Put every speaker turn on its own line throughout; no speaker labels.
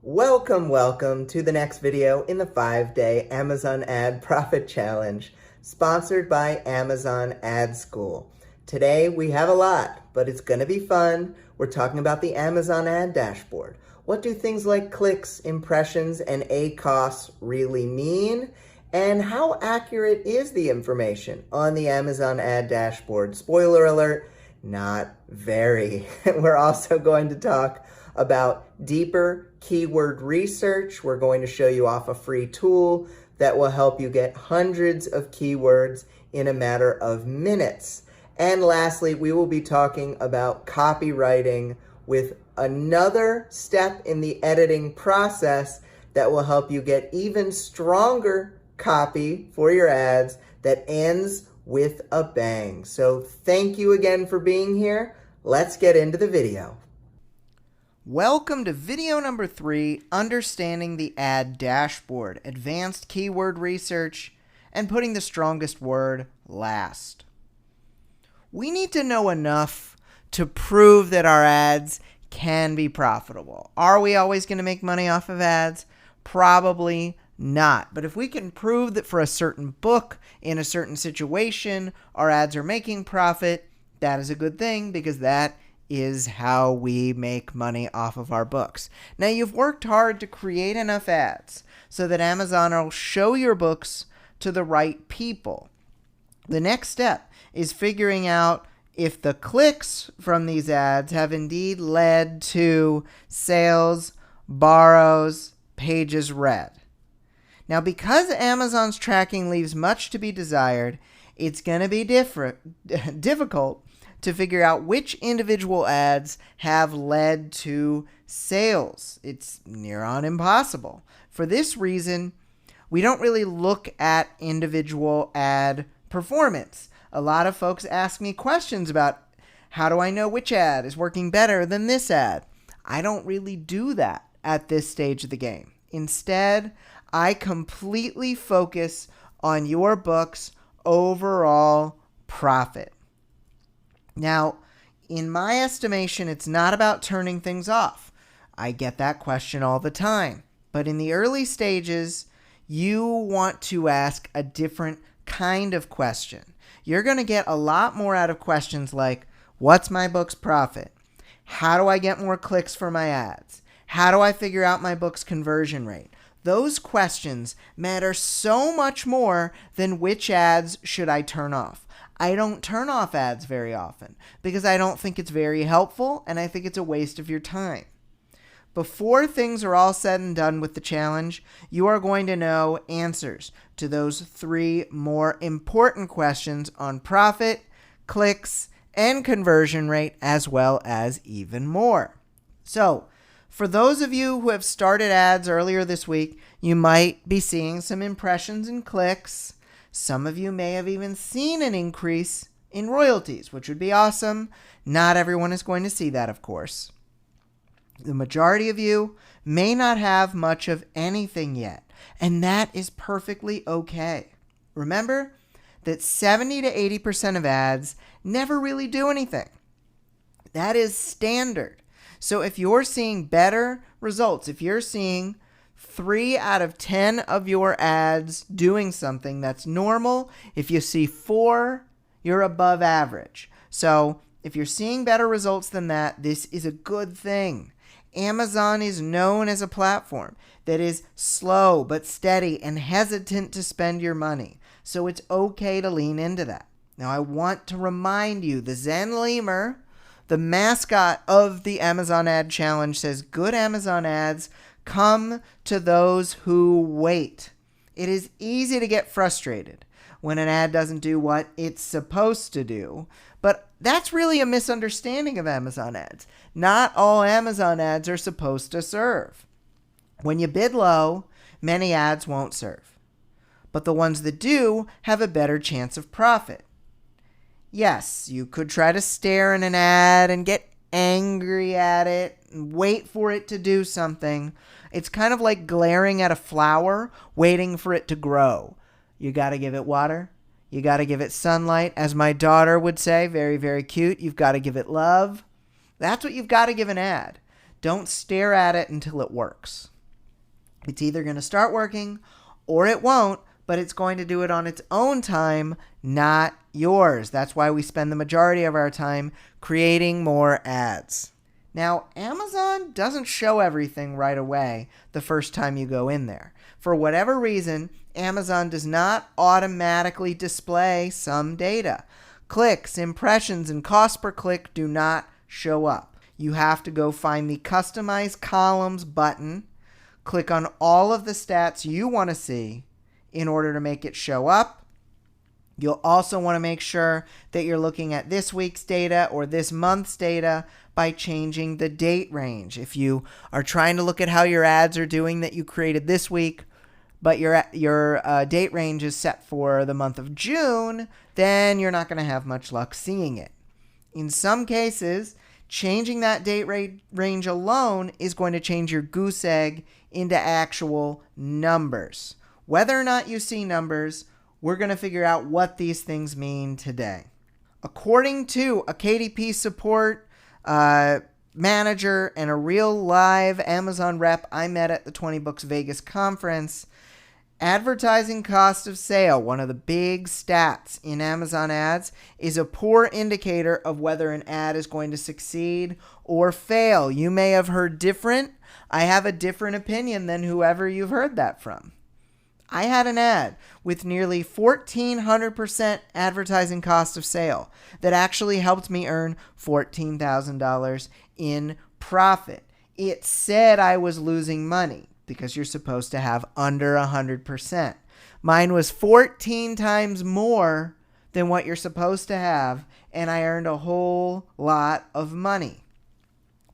Welcome to the next video in the 5-day Amazon Ad Profit Challenge, sponsored by Amazon Ad School. Today we have a lot, but it's going to be fun. We're talking about the Amazon Ad Dashboard. What do things like clicks, impressions, and ACoS really mean? And how accurate is the information on the Amazon Ad Dashboard? Spoiler alert, not very. We're also going to talk about deeper keyword research. We're going to show you off a free tool that will help you get hundreds of keywords in a matter of minutes. And lastly, we will be talking about copywriting with another step in the editing process that will help you get even stronger copy for your ads that ends with a bang. So thank you again for being here. Let's get into the video. Welcome to video number 3, Understanding the Ad Dashboard, Advanced Keyword Research, and Putting the Strongest Word Last. We need to know enough to prove that our ads can be profitable. Are we always going to make money off of ads? Probably not. But if we can prove that for a certain book, in a certain situation, our ads are making profit, that is a good thing because that is how we make money off of our books. Now, you've worked hard to create enough ads so that Amazon will show your books to the right people. The next step is figuring out if the clicks from these ads have indeed led to sales, borrows, pages read. Now, because Amazon's tracking leaves much to be desired, it's going to be difficult to figure out which individual ads have led to sales. It's near on impossible. For this reason, we don't really look at individual ad performance. A lot of folks ask me questions about how do I know which ad is working better than this ad? I don't really do that at this stage of the game. Instead, I completely focus on your book's overall profit. Now, in my estimation, it's not about turning things off. I get that question all the time. But in the early stages, you want to ask a different kind of question. You're going to get a lot more out of questions like, what's my book's profit? How do I get more clicks for my ads? How do I figure out my book's conversion rate? Those questions matter so much more than which ads should I turn off. I don't turn off ads very often because I don't think it's very helpful and I think it's a waste of your time. Before things are all said and done with the challenge, you are going to know answers to those 3 more important questions on profit, clicks, and conversion rate, as well as even more. So, for those of you who have started ads earlier this week, you might be seeing some impressions and clicks. Some of you may have even seen an increase in royalties, which would be awesome. Not everyone is going to see that, of course. The majority of you may not have much of anything yet, and that is perfectly okay. Remember that 70 to 80% of ads never really do anything. That is standard. So if you're seeing better results, if you're seeing 3 out of 10 of your ads doing something, that's normal. If you see 4, you're above average. So if you're seeing better results than that, this is a good thing. Amazon is known as a platform that is slow but steady and hesitant to spend your money. So it's okay to lean into that. Now I want to remind you, the Zen Lemur, the mascot of the Amazon Ad Challenge, says good Amazon ads come to those who wait. It is easy to get frustrated when an ad doesn't do what it's supposed to do, but that's really a misunderstanding of Amazon ads. Not all Amazon ads are supposed to serve. When you bid low, many ads won't serve, but the ones that do have a better chance of profit. Yes, you could try to stare in an ad and get angry at it and wait for it to do something. It's kind of like glaring at a flower, waiting for it to grow. You got to give it water. You got to give it sunlight. As my daughter would say, very, very cute, you've got to give it love. That's what you've got to give an ad. Don't stare at it until it works. It's either going to start working or it won't, but it's going to do it on its own time, not yours. That's why we spend the majority of our time creating more ads. Now, Amazon doesn't show everything right away the first time you go in there. For whatever reason, Amazon does not automatically display some data. Clicks, impressions, and cost per click do not show up. You have to go find the Customize Columns button, click on all of the stats you want to see in order to make it show up. You'll also want to make sure that you're looking at this week's data or this month's data by changing the date range. If you are trying to look at how your ads are doing that you created this week, but your date range is set for the month of June, then you're not going to have much luck seeing it. In some cases, changing that date range alone is going to change your goose egg into actual numbers. Whether or not you see numbers, we're going to figure out what these things mean today. According to a KDP support manager and a real live Amazon rep I met at the 20 Books Vegas conference, advertising cost of sale, one of the big stats in Amazon ads, is a poor indicator of whether an ad is going to succeed or fail. You may have heard different. I have a different opinion than whoever you've heard that from. I had an ad with nearly 1,400% advertising cost of sale that actually helped me earn $14,000 in profit. It said I was losing money because you're supposed to have under 100%. Mine was 14 times more than what you're supposed to have, and I earned a whole lot of money.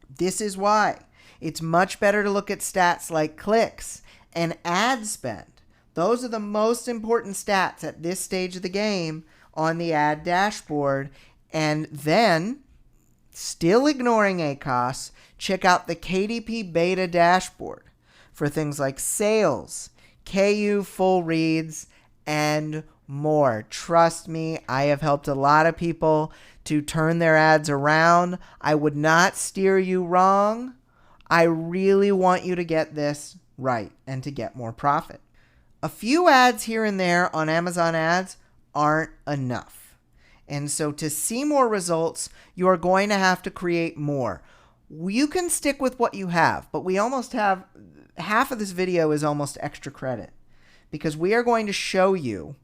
This is why it's much better to look at stats like clicks and ad spend. Those are the most important stats at this stage of the game on the ad dashboard. And then, still ignoring ACOS, check out the KDP beta dashboard for things like sales, KU full reads, and more. Trust me, I have helped a lot of people to turn their ads around. I would not steer you wrong. I really want you to get this right and to get more profit. A few ads here and there on Amazon ads aren't enough. And so to see more results, you are going to have to create more. You can stick with what you have, but we almost have half of this video is almost extra credit because we are going to show you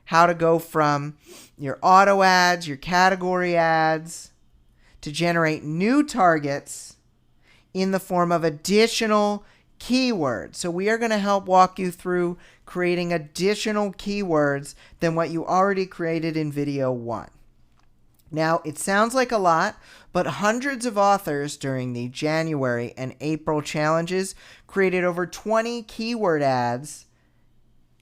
how to go from your auto ads, your category ads, to generate new targets in the form of additional keywords. So we are going to help walk you through creating additional keywords than what you already created in video 1. Now, it sounds like a lot, but hundreds of authors during the January and April challenges created over 20 keyword ads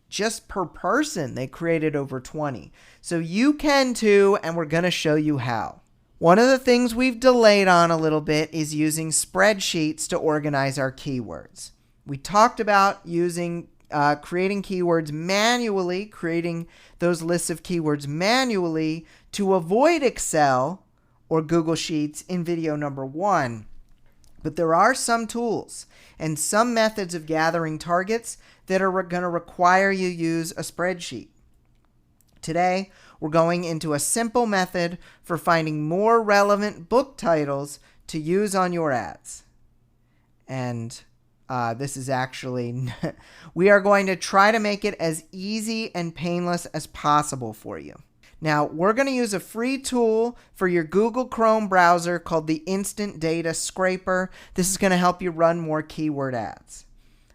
just per person. They created over 20. So you can too, and we're going to show you how. One of the things we've delayed on a little bit is using spreadsheets to organize our keywords. We talked about using creating keywords manually, creating those lists of keywords manually to avoid Excel or Google Sheets in video number 1. But there are some tools and some methods of gathering targets that are going to require you use a spreadsheet. Today, we're going into a simple method for finding more relevant book titles to use on your ads. And this is actually, we are going to try to make it as easy and painless as possible for you. Now, we're going to use a free tool for your Google Chrome browser called the Instant Data Scraper. This is going to help you run more keyword ads.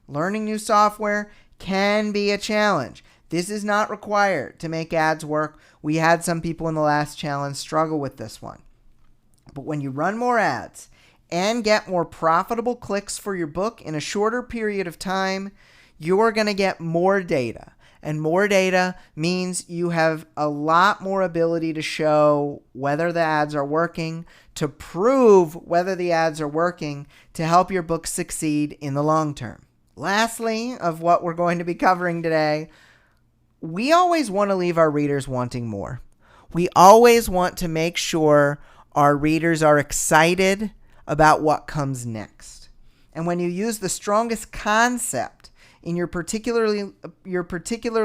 Learning new software can be a challenge. This is not required to make ads work. We had some people in the last challenge struggle with this one. But when you run more ads and get more profitable clicks for your book in a shorter period of time, you're going to get more data. And more data means you have a lot more ability to show whether the ads are working, to prove whether the ads are working, to help your book succeed in the long term. Lastly, of what we're going to be covering today, we always want to leave our readers wanting more. We always want to make sure our readers are excited about what comes next. And when you use the strongest concept in your particular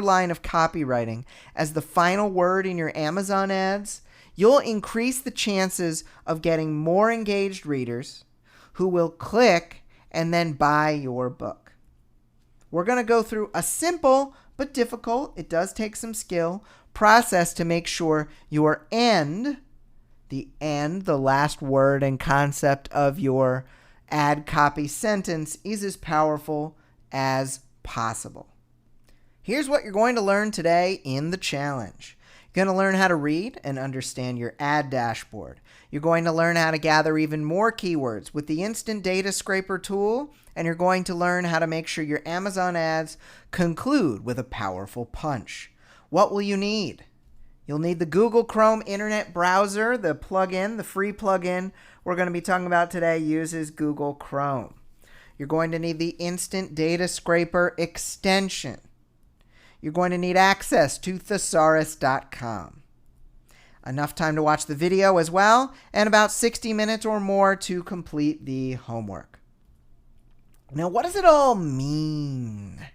line of copywriting as the final word in your Amazon ads, you'll increase the chances of getting more engaged readers who will click and then buy your book. We're going to go through a simple but difficult, it does take some skill, process to make sure your end, the last word and concept of your ad copy sentence, is as powerful as possible. Here's what you're going to learn today in the challenge. You're going to learn how to read and understand your ad dashboard. You're going to learn how to gather even more keywords with the Instant Data Scraper tool, and you're going to learn how to make sure your Amazon ads conclude with a powerful punch. What will you need? You'll need the Google Chrome Internet Browser, the plugin, the free plugin we're going to be talking about today uses Google Chrome. You're going to need the Instant Data Scraper extension. You're going to need access to thesaurus.com. Enough time to watch the video as well, and about 60 minutes or more to complete the homework. Now, what does it all mean?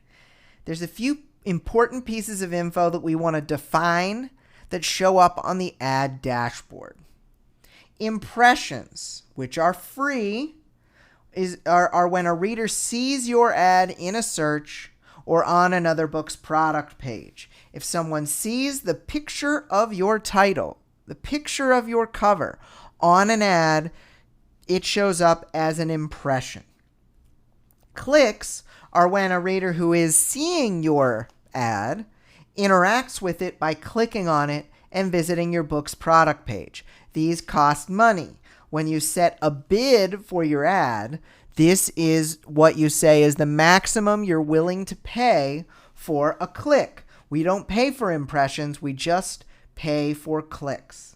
There's a few important pieces of info that we want to define that show up on the ad dashboard. Impressions, which are free, are when a reader sees your ad in a search or on another book's product page. If someone sees the picture of your title, the picture of your cover on an ad, it shows up as an impression. Clicks are when a reader who is seeing your ad interacts with it by clicking on it and visiting your book's product page. These cost money. When you set a bid for your ad, this is what you say is the maximum you're willing to pay for a click. We don't pay for impressions, we just pay for clicks.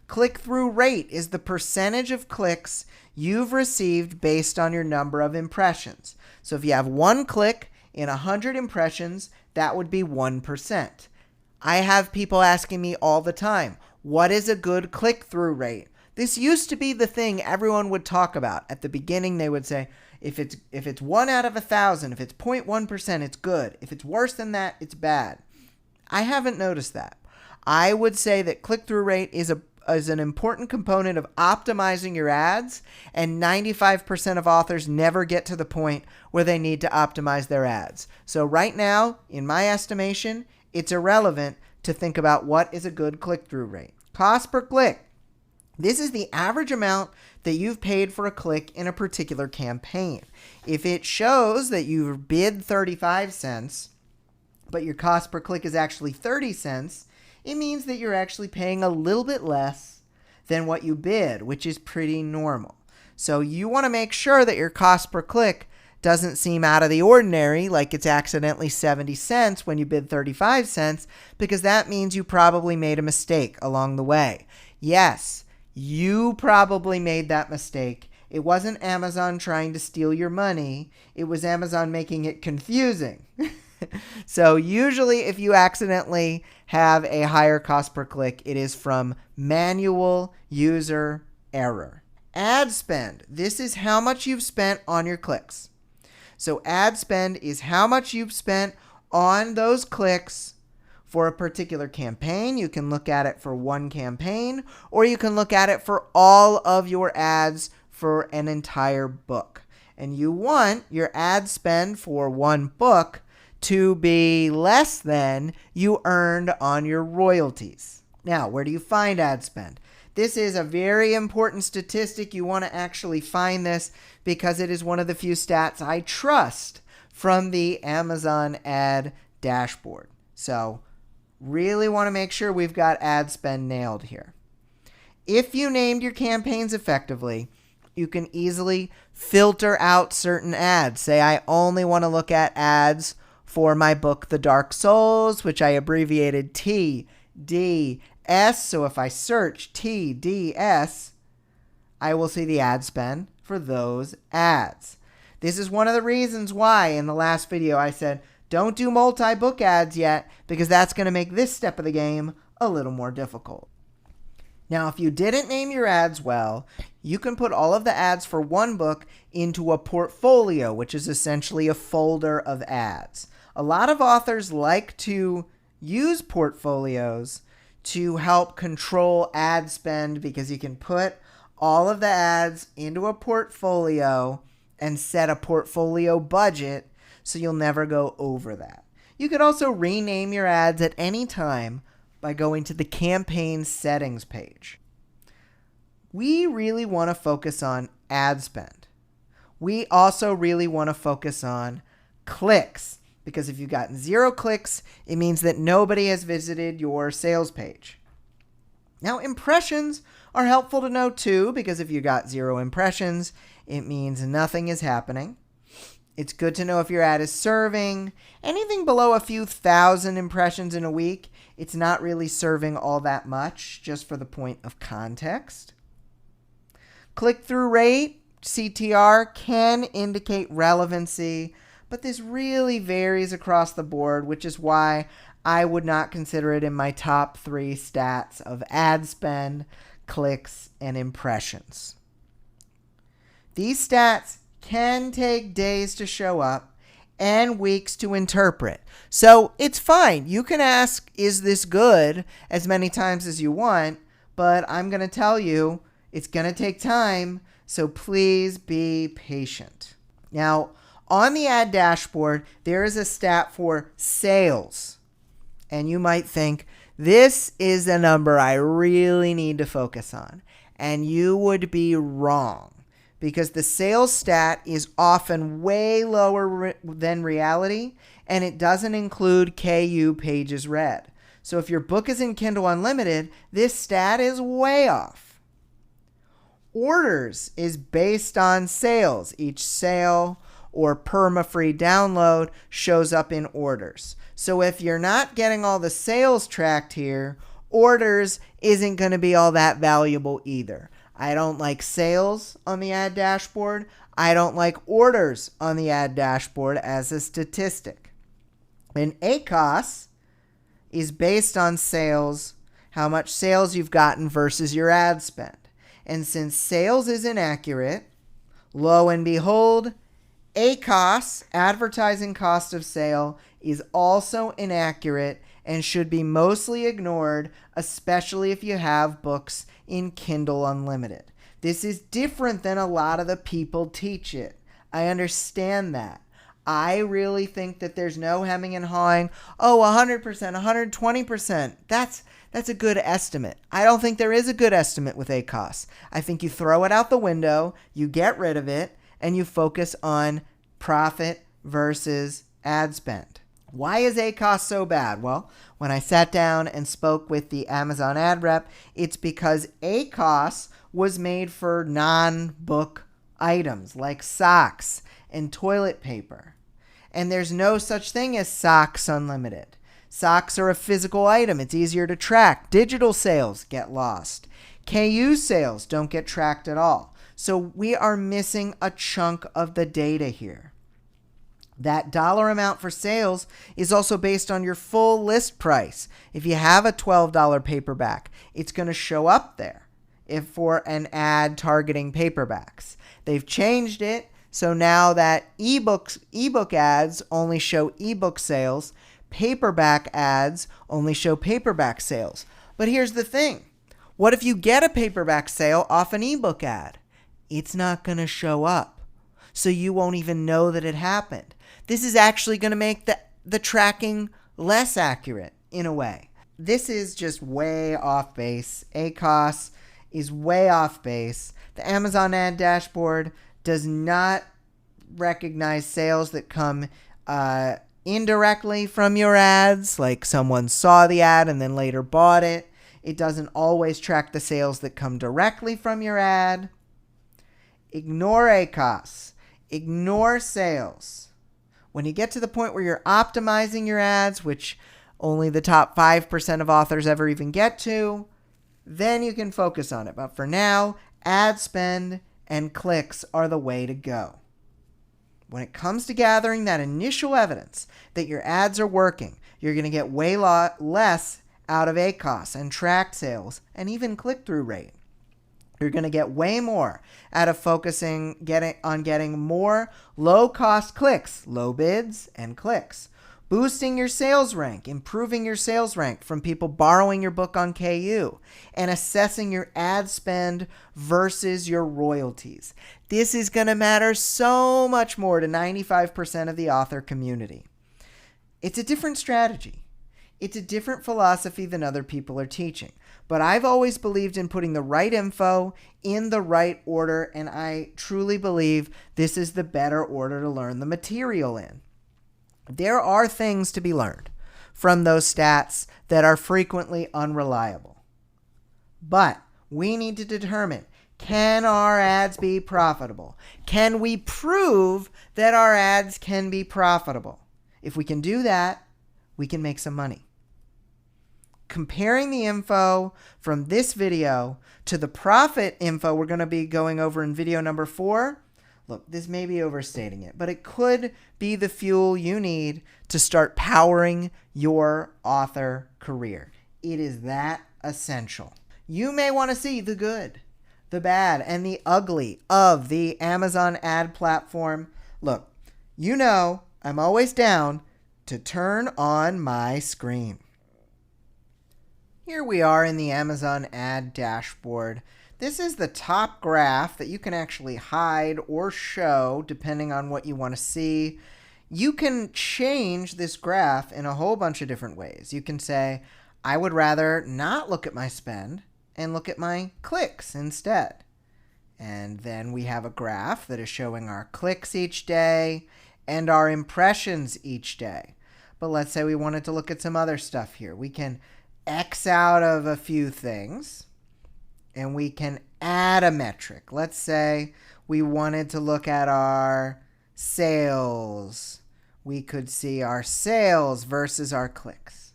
Click-through rate is the percentage of clicks you've received based on your number of impressions. So if you have one click in 100 impressions, that would be 1%. I have people asking me all the time, what is a good click-through rate? This used to be the thing everyone would talk about. At the beginning, they would say, if it's 1 out of 1,000, if it's 0.1%, it's good. If it's worse than that, it's bad. I haven't noticed that. I would say that click-through rate is an important component of optimizing your ads, and 95% of authors never get to the point where they need to optimize their ads. So right now, in my estimation, it's irrelevant to think about what is a good click-through rate. Cost per click. This is the average amount that you've paid for a click in a particular campaign. If it shows that you've bid 35 cents, but your cost per click is actually 30 cents, it means that you're actually paying a little bit less than what you bid, which is pretty normal. So you want to make sure that your cost per click doesn't seem out of the ordinary, like it's accidentally 70 cents when you bid 35 cents, because that means you probably made a mistake along the way. Yes, you probably made that mistake. It wasn't Amazon trying to steal your money. It was Amazon making it confusing. So usually if you accidentally have a higher cost per click, it is from manual user error. Ad spend. This is how much you've spent on your clicks. So ad spend is how much you've spent on those clicks for a particular campaign. You can look at it for one campaign, or you can look at it for all of your ads for an entire book. And you want your ad spend for one book to be less than you earned on your royalties. Now, where do you find ad spend? This is a very important statistic. You want to actually find this because it is one of the few stats I trust from the Amazon ad dashboard. So really want to make sure we've got ad spend nailed here. If you named your campaigns effectively, you can easily filter out certain ads. Say, I only want to look at ads for my book, The Dark Souls, which I abbreviated TDS. So if I search TDS, I will see the ad spend for those ads. This is one of the reasons why in the last video I said, don't do multi-book ads yet, because that's going to make this step of the game a little more difficult. Now, if you didn't name your ads well, you can put all of the ads for one book into a portfolio, which is essentially a folder of ads. A lot of authors like to use portfolios to help control ad spend because you can put all of the ads into a portfolio and set a portfolio budget so you'll never go over that. You could also rename your ads at any time by going to the campaign settings page. We really want to focus on ad spend. We also really want to focus on clicks, because if you've gotten 0 clicks, it means that nobody has visited your sales page. Now, impressions are helpful to know too, because if you got 0 impressions, it means nothing is happening. It's good to know if your ad is serving. Anything below a few thousand impressions in a week, it's not really serving all that much, just for the point of context. Click-through rate, CTR, can indicate relevancy, but this really varies across the board, which is why I would not consider it in my top 3 stats of ad spend, clicks, and impressions. These stats can take days to show up and weeks to interpret. So it's fine. You can ask, is this good, as many times as you want, but I'm going to tell you it's going to take time, so please be patient. Now, on the ad dashboard, there is a stat for sales. And you might think, this is a number I really need to focus on. And you would be wrong, because the sales stat is often way lower than reality, and it doesn't include KU pages read. So if your book is in Kindle Unlimited, this stat is way off. Orders is based on sales. Each sale or perma-free download shows up in orders. So if you're not getting all the sales tracked here, orders isn't going to be all that valuable either. I don't like sales on the ad dashboard. I don't like orders on the ad dashboard as a statistic. And ACOS is based on sales, how much sales you've gotten versus your ad spend. And since sales is inaccurate, lo and behold, ACOS, advertising cost of sale, is also inaccurate and should be mostly ignored, especially if you have books in Kindle Unlimited. This is different than a lot of the people teach it. I understand that. I really think that there's no hemming and hawing. 100%, 120%. That's a good estimate. I don't think there is a good estimate with ACOS. I think you throw it out the window, you get rid of it, and you focus on profit versus ad spend. Why is ACOS so bad? Well, when I sat down and spoke with the Amazon ad rep, it's because ACOS was made for non-book items like socks and toilet paper. And there's no such thing as Socks Unlimited. Socks are a physical item. It's easier to track. Digital sales get lost. KU sales don't get tracked at all. So we are missing a chunk of the data here. That dollar amount for sales is also based on your full list price. If you have a $12 paperback, it's going to show up there if for an ad targeting paperbacks. They've changed it, so now that ebook ads only show ebook sales, paperback ads only show paperback sales. But here's the thing. What if you get a paperback sale off an ebook ad? It's not going to show up, so you won't even know that it happened. This is actually going to make the tracking less accurate in a way. This is just way off base. ACOS is way off base. The Amazon ad dashboard does not recognize sales that come indirectly from your ads, like someone saw the ad and then later bought it. It doesn't always track the sales that come directly from your ad. Ignore ACOS. Ignore sales. When you get to the point where you're optimizing your ads, which only the top 5% of authors ever even get to, then you can focus on it. But for now, ad spend and clicks are the way to go. When it comes to gathering that initial evidence that your ads are working, you're going to get way less out of ACoS and tracked sales and even click-through rate. You're going to get way more out of focusing on getting more low-cost clicks, low bids, and clicks. Boosting your sales rank, improving your sales rank from people borrowing your book on KU, and assessing your ad spend versus your royalties. This is going to matter so much more to 95% of the author community. It's a different strategy. It's a different philosophy than other people are teaching. But I've always believed in putting the right info in the right order, and I truly believe this is the better order to learn the material in. There are things to be learned from those stats that are frequently unreliable. But we need to determine, can our ads be profitable? Can we prove that our ads can be profitable? If we can do that, we can make some money. Comparing the info from this video to the profit info we're going to be going over in video number 4, look, this may be overstating it, but it could be the fuel you need to start powering your author career. It is that essential. You may want to see the good, the bad, and the ugly of the Amazon ad platform. Look, you know I'm always down to turn on my screen. Here we are in the Amazon ad dashboard. This is the top graph that you can actually hide or show depending on what you want to see. You can change this graph in a whole bunch of different ways. You can say, I would rather not look at my spend and look at my clicks instead. And then we have a graph that is showing our clicks each day and our impressions each day. But let's say we wanted to look at some other stuff here. We can X out of a few things, and we can add a metric. Let's say we wanted to look at our sales. We could see our sales versus our clicks.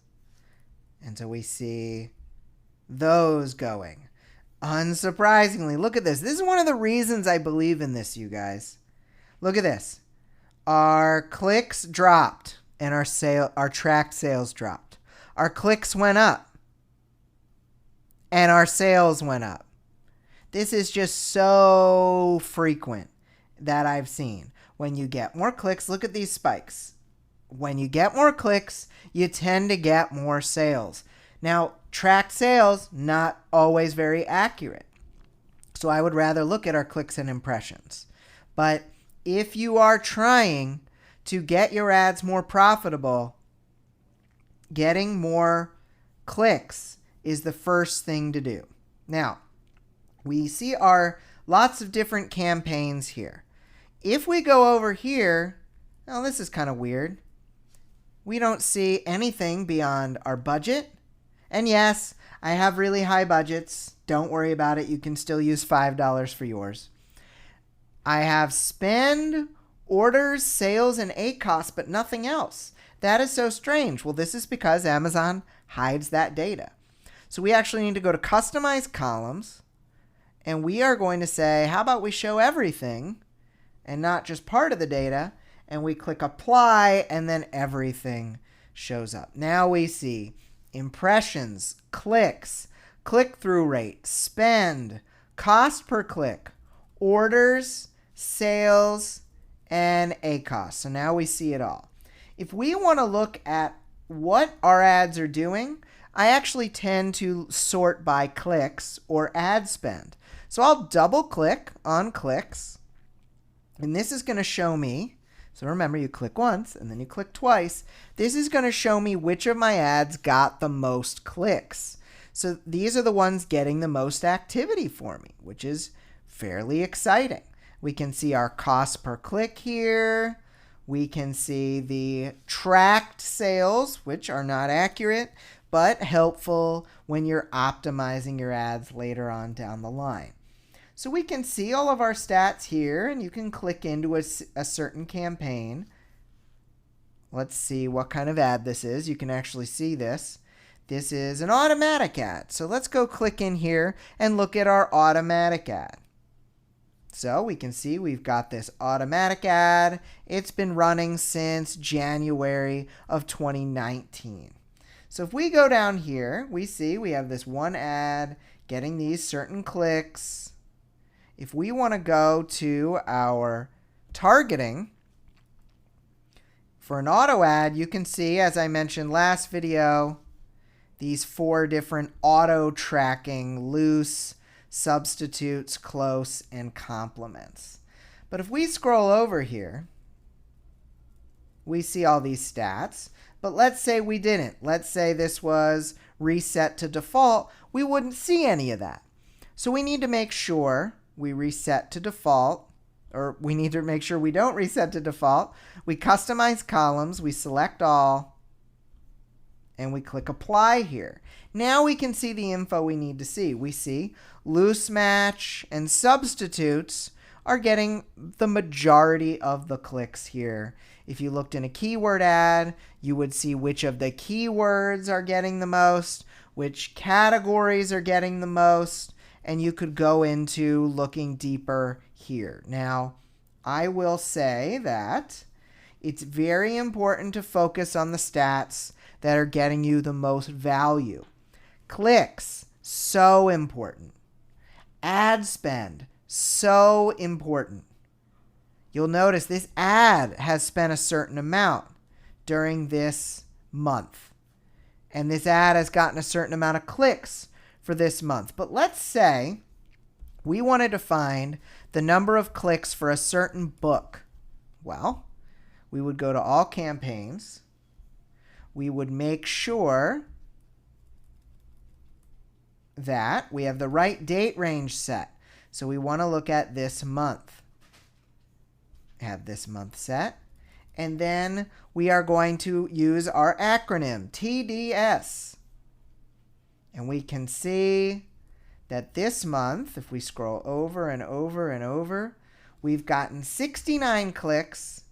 And so we see those going. Unsurprisingly, look at this. This is one of the reasons I believe in this, you guys. Look at this. Our clicks dropped and our tracked sales dropped. Our clicks went up and our sales went up. This is just so frequent that I've seen. When you get more clicks, look at these spikes. When you get more clicks, you tend to get more sales. Now, tracked sales, not always very accurate. So I would rather look at our clicks and impressions. But if you are trying to get your ads more profitable, getting more clicks is the first thing to do. Now, we see our lots of different campaigns here. If we go over here, now this is kind of weird. We don't see anything beyond our budget. And yes, I have really high budgets. Don't worry about it. You can still use $5 for yours. I have spend, orders, sales, and ACoS, but nothing else. That is so strange. Well, this is because Amazon hides that data. So we actually need to go to Customize Columns, and we are going to say, how about we show everything and not just part of the data, and we click Apply, and then everything shows up. Now we see impressions, clicks, click-through rate, spend, cost per click, orders, sales, and ACoS. So now we see it all. If we want to look at what our ads are doing, I actually tend to sort by clicks or ad spend. So I'll double click on clicks, and this is going to show me, so remember you click once and then you click twice, this is going to show me which of my ads got the most clicks. So these are the ones getting the most activity for me, which is fairly exciting. We can see our cost per click here. We can see the tracked sales, which are not accurate, but helpful when you're optimizing your ads later on down the line. So we can see all of our stats here, and you can click into a certain campaign. Let's see what kind of ad this is. You can actually see this. This is an automatic ad. So let's go click in here and look at our automatic ad. So we can see we've got this automatic ad. It's been running since January of 2019. So if we go down here, we see we have this one ad getting these certain clicks. If we want to go to our targeting for an auto ad, you can see, as I mentioned last video, these 4 different auto tracking: loose, substitutes, close, and complements. But if we scroll over here, we see all these stats. But let's say we didn't. Let's say this was reset to default. We wouldn't see any of that. So we need to make sure we reset to default, or we need to make sure we don't reset to default. We customize columns, we select all, and we click apply here. Now we can see the info we need to see. We see loose match and substitutes are getting the majority of the clicks here. If you looked in a keyword ad, you would see which of the keywords are getting the most, which categories are getting the most, and you could go into looking deeper here. Now, I will say that it's very important to focus on the stats that are getting you the most value. Clicks, so important. Ad spend, so important. You'll notice this ad has spent a certain amount during this month. And this ad has gotten a certain amount of clicks for this month. But let's say we wanted to find the number of clicks for a certain book. Well, we would go to all campaigns. We would make sure that we have the right date range set. So we want to look at this month. Have this month set. And then we are going to use our acronym, TDS. And we can see that this month, if we scroll over and over and over, we've gotten 69 clicks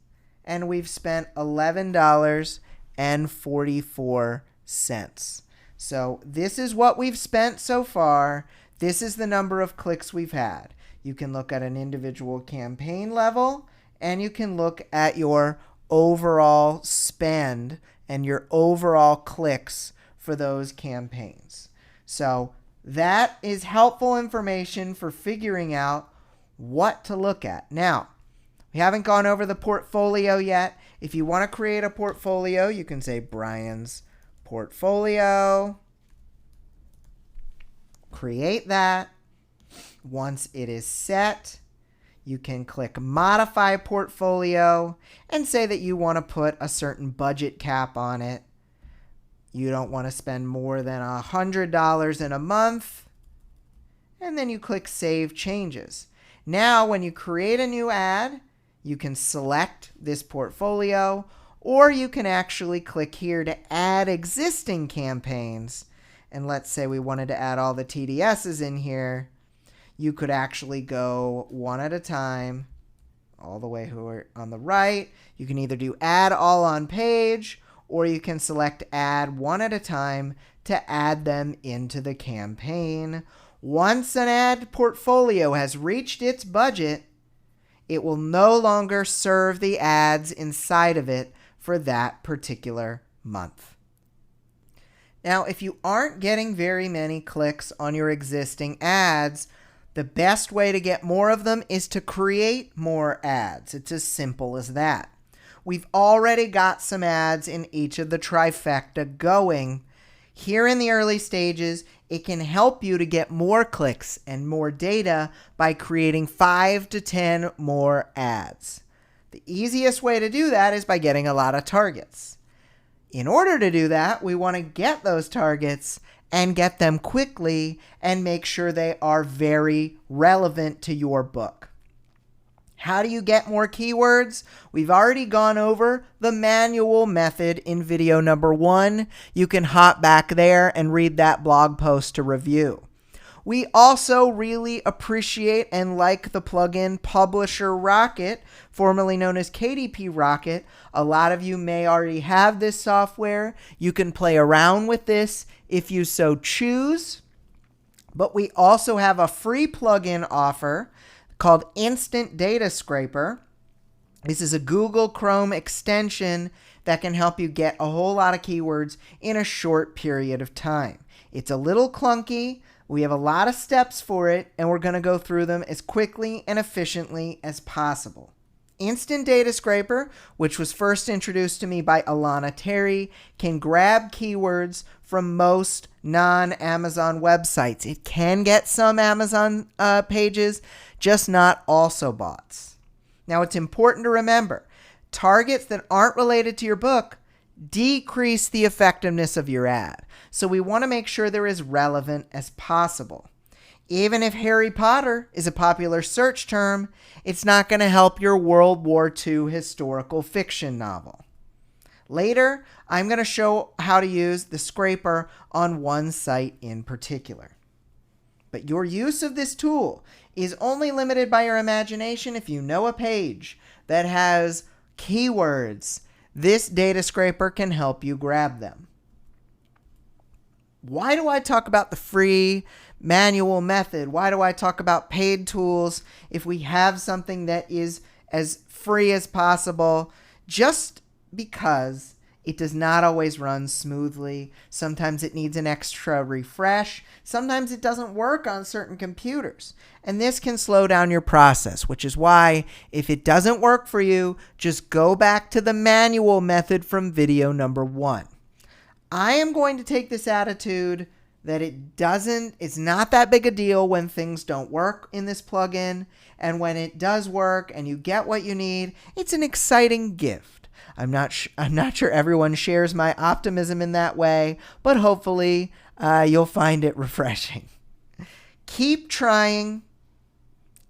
and we've spent $11.44. So this is what we've spent so far. This is the number of clicks we've had. You can look at an individual campaign level, and you can look at your overall spend and your overall clicks for those campaigns. So that is helpful information for figuring out what to look at. Now, we haven't gone over the portfolio yet. If you want to create a portfolio, you can say Brian's portfolio. Create that. Once it is set, you can click Modify Portfolio and say that you want to put a certain budget cap on it. You don't want to spend more than $100 in a month. And then you click Save Changes. Now, when you create a new ad, you can select this portfolio, or you can actually click here to add existing campaigns. And let's say we wanted to add all the TDSs in here. You could actually go one at a time, all the way here on the right. You can either do add all on page, or you can select add one at a time to add them into the campaign. Once an ad portfolio has reached its budget, it will no longer serve the ads inside of it for that particular month. Now, if you aren't getting very many clicks on your existing ads, the best way to get more of them is to create more ads. It's as simple as that. We've already got some ads in each of the trifecta going. Here in the early stages, it can help you to get more clicks and more data by creating 5 to 10 more ads. The easiest way to do that is by getting a lot of targets. In order to do that, we want to get those targets and get them quickly and make sure they are very relevant to your book. How do you get more keywords? We've already gone over the manual method in video number 1. You can hop back there and read that blog post to review. We also really appreciate and like the plugin Publisher Rocket, formerly known as KDP Rocket. A lot of you may already have this software. You can play around with this if you so choose. But we also have a free plugin offer called Instant Data Scraper. This is a Google Chrome extension that can help you get a whole lot of keywords in a short period of time. It's a little clunky. We have a lot of steps for it, and we're going to go through them as quickly and efficiently as possible. Instant Data Scraper, which was first introduced to me by Alana Terry, can grab keywords from most non-Amazon websites. It can get some Amazon pages, just not also bots. Now, it's important to remember, targets that aren't related to your book decrease the effectiveness of your ad. So we want to make sure they're as relevant as possible. Even if Harry Potter is a popular search term, it's not going to help your World War II historical fiction novel. Later, I'm going to show how to use the scraper on one site in particular. But your use of this tool is only limited by your imagination. If you know a page that has keywords, this data scraper can help you grab them. Why do I talk about the free manual method? Why do I talk about paid tools if we have something that is as free as possible? Just because it does not always run smoothly. Sometimes it needs an extra refresh. Sometimes it doesn't work on certain computers. And this can slow down your process, which is why if it doesn't work for you, just go back to the manual method from video number 1. I am going to take this attitude that it's not that big a deal when things don't work in this plugin. And when it does work and you get what you need, it's an exciting gift. I'm not sure everyone shares my optimism in that way, but hopefully you'll find it refreshing. Keep trying,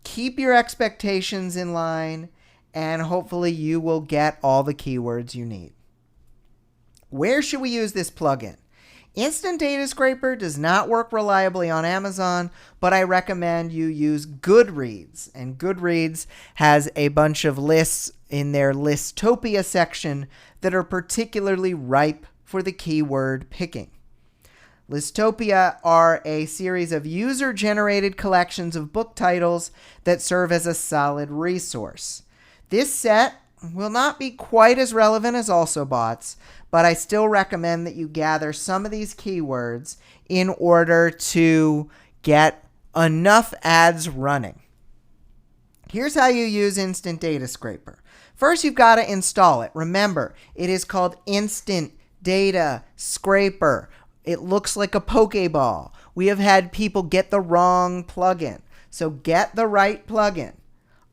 keep your expectations in line, and hopefully you will get all the keywords you need. Where should we use this plugin? Instant Data Scraper does not work reliably on Amazon, but I recommend you use Goodreads. And Goodreads has a bunch of lists in their Listopia section that are particularly ripe for the keyword picking. Listopia are a series of user-generated collections of book titles that serve as a solid resource. This set will not be quite as relevant as AlsoBots, but I still recommend that you gather some of these keywords in order to get enough ads running. Here's how you use Instant Data Scraper. First, you've got to install it. Remember, it is called Instant Data Scraper. It looks like a Pokeball. We have had people get the wrong plugin. So get the right plugin.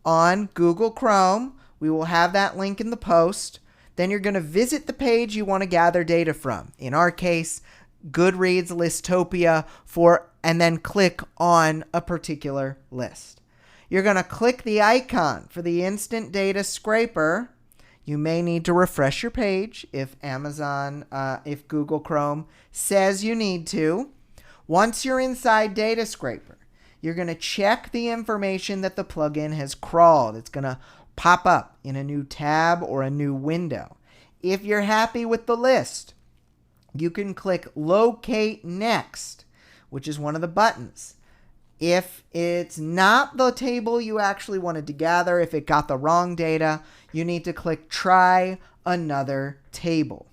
On Google Chrome, we will have that link in the post. Then you're going to visit the page you want to gather data from. In our case, Goodreads Listopia, and then click on a particular list. You're going to click the icon for the Instant Data Scraper. You may need to refresh your page if Google Chrome says you need to. Once you're inside Data Scraper, you're going to check the information that the plugin has crawled. It's going to pop up in a new tab or a new window. If you're happy with the list, you can click Locate Next, which is one of the buttons. If it's not the table you actually wanted to gather, if it got the wrong data, you need to click Try Another Table.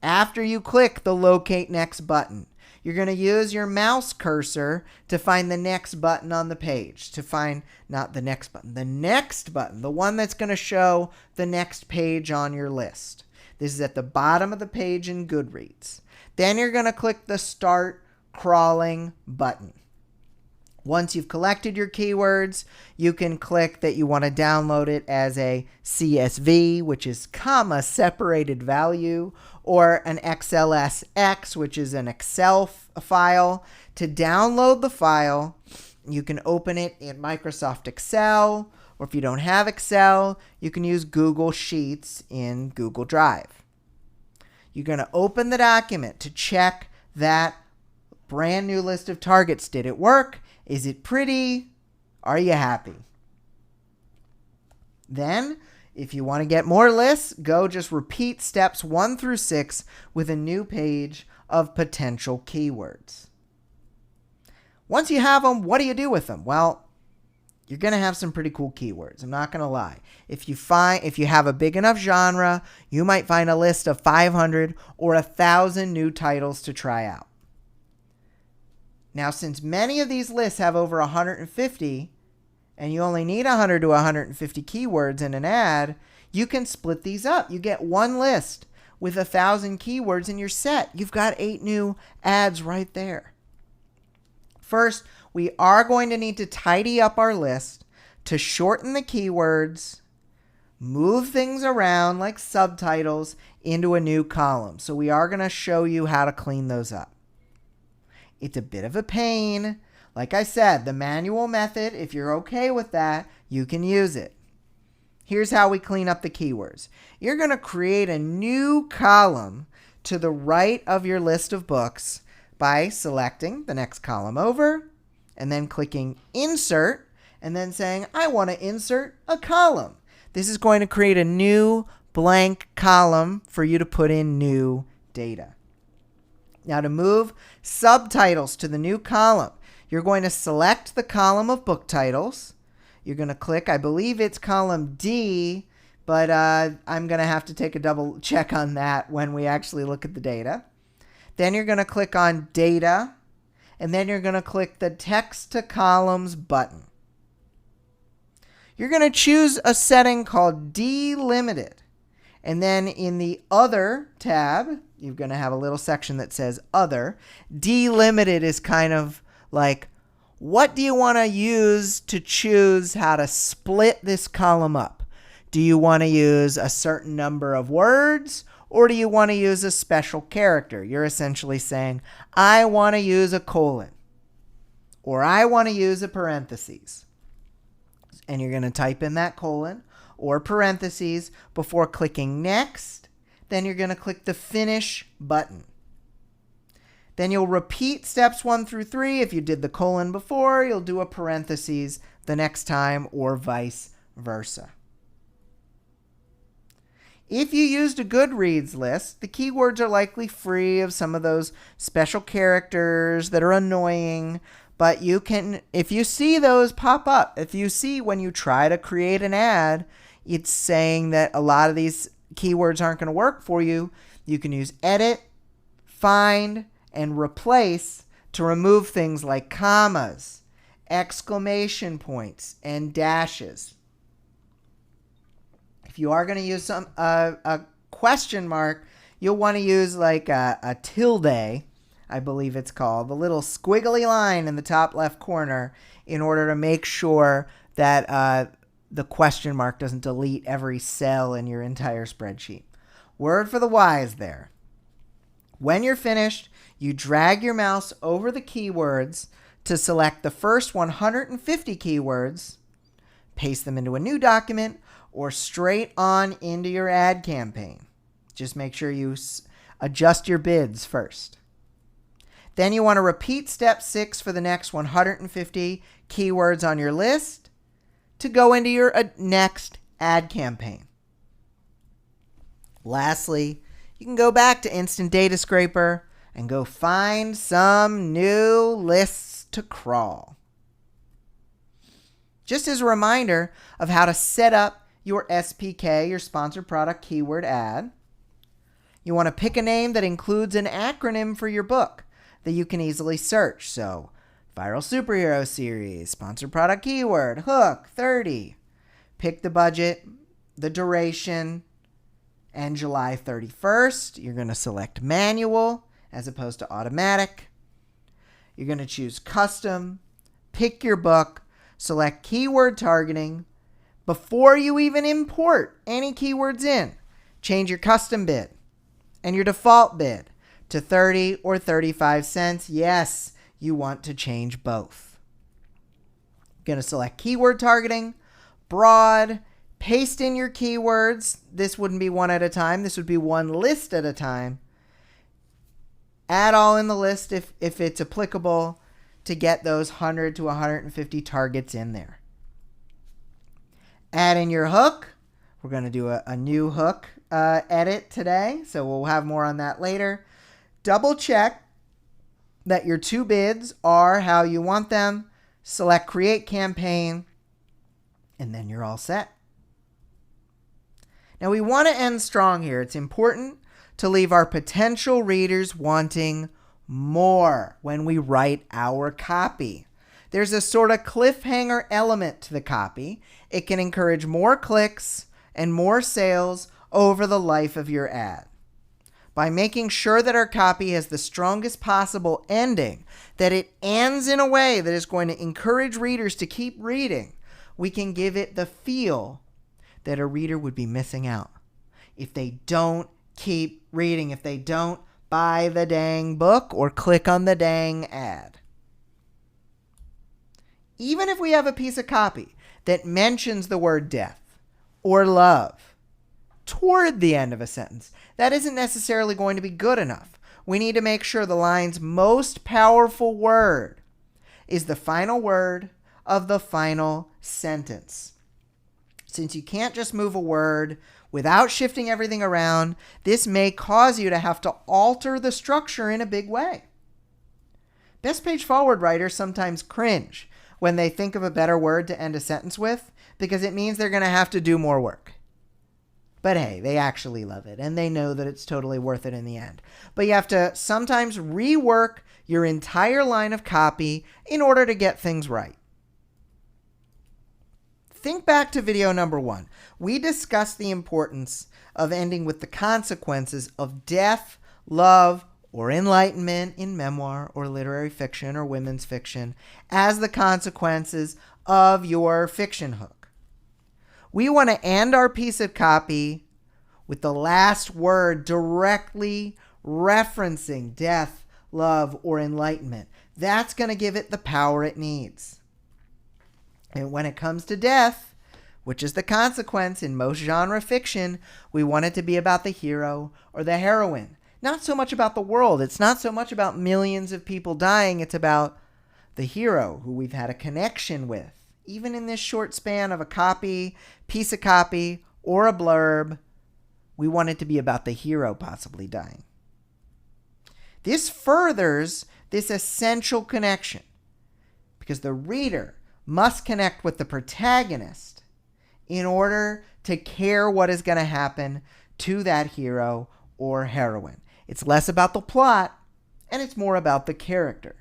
After you click the Locate Next button, you're going to use your mouse cursor to find the next button on the page. To find, not the next button, the next button, the one that's going to show the next page on your list. This is at the bottom of the page in Goodreads. Then you're going to click the Start Crawling button. Once you've collected your keywords, you can click that you want to download it as a CSV, which is comma separated value, or an XLSX, which is an Excel file. To download the file, you can open it in Microsoft Excel, or if you don't have Excel, you can use Google Sheets in Google Drive. You're going to open the document to check that brand new list of targets. Did it work? Is it pretty? Are you happy? Then, if you want to get more lists, go just repeat steps 1 through 6 with a new page of potential keywords. Once you have them, what do you do with them? Well, you're going to have some pretty cool keywords. I'm not going to lie. If you have a big enough genre, you might find a list of 500 or 1,000 new titles to try out. Now, since many of these lists have over 150, and you only need 100 to 150 keywords in an ad, you can split these up. You get one list with 1,000 keywords and you're set. You've got 8 new ads right there. First, we are going to need to tidy up our list to shorten the keywords, move things around like subtitles into a new column. So we are going to show you how to clean those up. It's a bit of a pain. Like I said, the manual method, if you're okay with that, you can use it. Here's how we clean up the keywords. You're going to create a new column to the right of your list of books by selecting the next column over and then clicking Insert and then saying, I want to insert a column. This is going to create a new blank column for you to put in new data. Now, to move subtitles to the new column, you're going to select the column of book titles. You're going to click, I believe it's column D, but I'm going to have to take a double check on that when we actually look at the data. Then you're going to click on Data, and then you're going to click the Text to Columns button. You're going to choose a setting called Delimited. And then in the Other tab, you're going to have a little section that says Other. Delimited is kind of like, what do you want to use to choose how to split this column up? Do you want to use a certain number of words, or do you want to use a special character? You're essentially saying, I want to use a colon, or I want to use a parentheses. And you're going to type in that colon or parentheses before clicking Next. Then you're going to click the Finish button. Then you'll repeat steps 1 through 3. If you did the colon before, you'll do a parentheses the next time, or vice versa. If you used a Goodreads list, the keywords are likely free of some of those special characters that are annoying, but you can, if you see those pop up, if you see when you try to create an ad, it's saying that a lot of these keywords aren't going to work for you, you can use Edit, Find, and Replace to remove things like commas, exclamation points, and dashes. If you are going to use a question mark, you'll want to use like a tilde, I believe it's called, the little squiggly line in the top left corner, in order to make sure that the question mark doesn't delete every cell in your entire spreadsheet. Word for the wise there. When you're finished, you drag your mouse over the keywords to select the first 150 keywords, paste them into a new document, or straight on into your ad campaign. Just make sure you adjust your bids first. Then you want to repeat step 6 for the next 150 keywords on your list to go into your next ad campaign. Lastly, you can go back to Instant Data Scraper and go find some new lists to crawl. Just as a reminder of how to set up your SPK, your sponsored product keyword ad, you want to pick a name that includes an acronym for your book that you can easily search. So, Viral Superhero Series, sponsored product keyword, hook, 30. Pick the budget, the duration, and July 31st. You're going to select manual as opposed to automatic. You're going to choose custom, pick your book, select keyword targeting. Before you even import any keywords in, change your custom bid and your default bid to 30 or 35 cents. Yes, you want to change both. You're going to select keyword targeting, broad, paste in your keywords. This wouldn't be one at a time. This would be one list at a time. Add all in the list if it's applicable to get those 100 to 150 targets in there. Add in your hook. We're going to do a new hook edit today, so we'll have more on that later. Double check that your 2 bids are how you want them. Select Create Campaign and then you're all set. Now we want to end strong here. It's important to leave our potential readers wanting more when we write our copy. There's a sort of cliffhanger element to the copy. It can encourage more clicks and more sales over the life of your ad. By making sure that our copy has the strongest possible ending, that it ends in a way that is going to encourage readers to keep reading, we can give it the feel that a reader would be missing out if they don't keep reading, if they don't buy the dang book or click on the dang ad. Even if we have a piece of copy that mentions the word death or love toward the end of a sentence, that isn't necessarily going to be good enough. We need to make sure the line's most powerful word is the final word of the final sentence. Since you can't just move a word without shifting everything around, this may cause you to have to alter the structure in a big way. Best page forward writers sometimes cringe when they think of a better word to end a sentence with, because it means they're going to have to do more work. But hey, they actually love it, and they know that it's totally worth it in the end. But you have to sometimes rework your entire line of copy in order to get things right. Think back to video number 1. We discussed the importance of ending with the consequences of death, love, or enlightenment in memoir or literary fiction or women's fiction as the consequences of your fiction hook. We want to end our piece of copy with the last word directly referencing death, love, or enlightenment. That's going to give it the power it needs. And when it comes to death, which is the consequence in most genre fiction, we want it to be about the hero or the heroine. Not so much about the world. It's not so much about millions of people dying. It's about the hero who we've had a connection with. Even in this short span of a copy, piece of copy, or a blurb, we want it to be about the hero possibly dying. This furthers this essential connection because the reader must connect with the protagonist in order to care what is going to happen to that hero or heroine. It's less about the plot, and it's more about the character.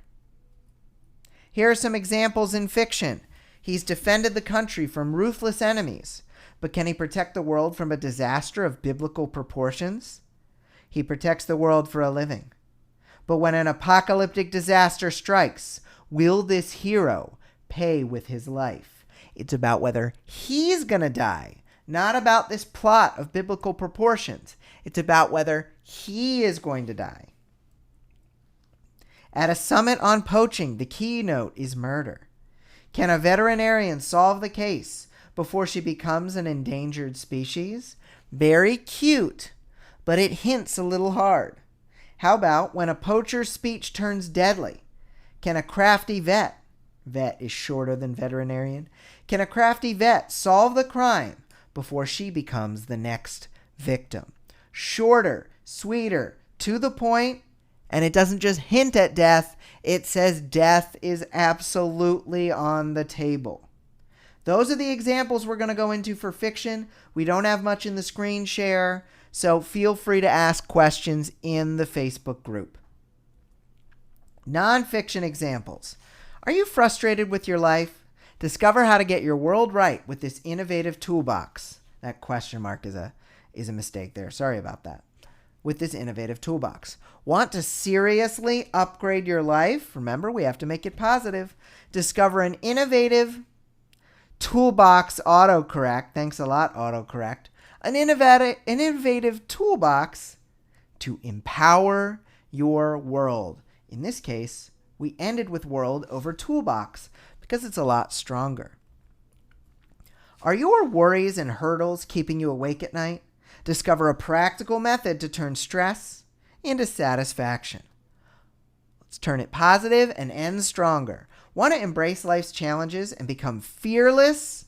Here are some examples in fiction. He's defended the country from ruthless enemies, but can he protect the world from a disaster of biblical proportions? He protects the world for a living. But when an apocalyptic disaster strikes, will this hero pay with his life? It's about whether he's going to die, not about this plot of biblical proportions. It's about whether he is going to die. At a summit on poaching, the keynote is murder. Can a veterinarian solve the case before she becomes an endangered species? Very cute, but it hints a little hard. How about when a poacher's speech turns deadly? Can a crafty vet is shorter than veterinarian. Can a crafty vet solve the crime before she becomes the next victim? Shorter, sweeter, to the point, and it doesn't just hint at death, it says death is absolutely on the table. Those are the examples we're going to go into for fiction. We don't have much in the screen share, so feel free to ask questions in the Facebook group. Nonfiction examples. Are you frustrated with your life? Discover how to get your world right with this innovative toolbox. That question mark is a mistake there. Sorry about that. With this innovative toolbox. Want to seriously upgrade your life? Remember, we have to make it positive. Discover an innovative toolbox autocorrect. Thanks a lot, autocorrect. An innovative toolbox to empower your world. In this case, we ended with world over toolbox because it's a lot stronger. Are your worries and hurdles keeping you awake at night? Discover a practical method to turn stress into satisfaction. Let's turn it positive and end stronger. Want to embrace life's challenges and become fearless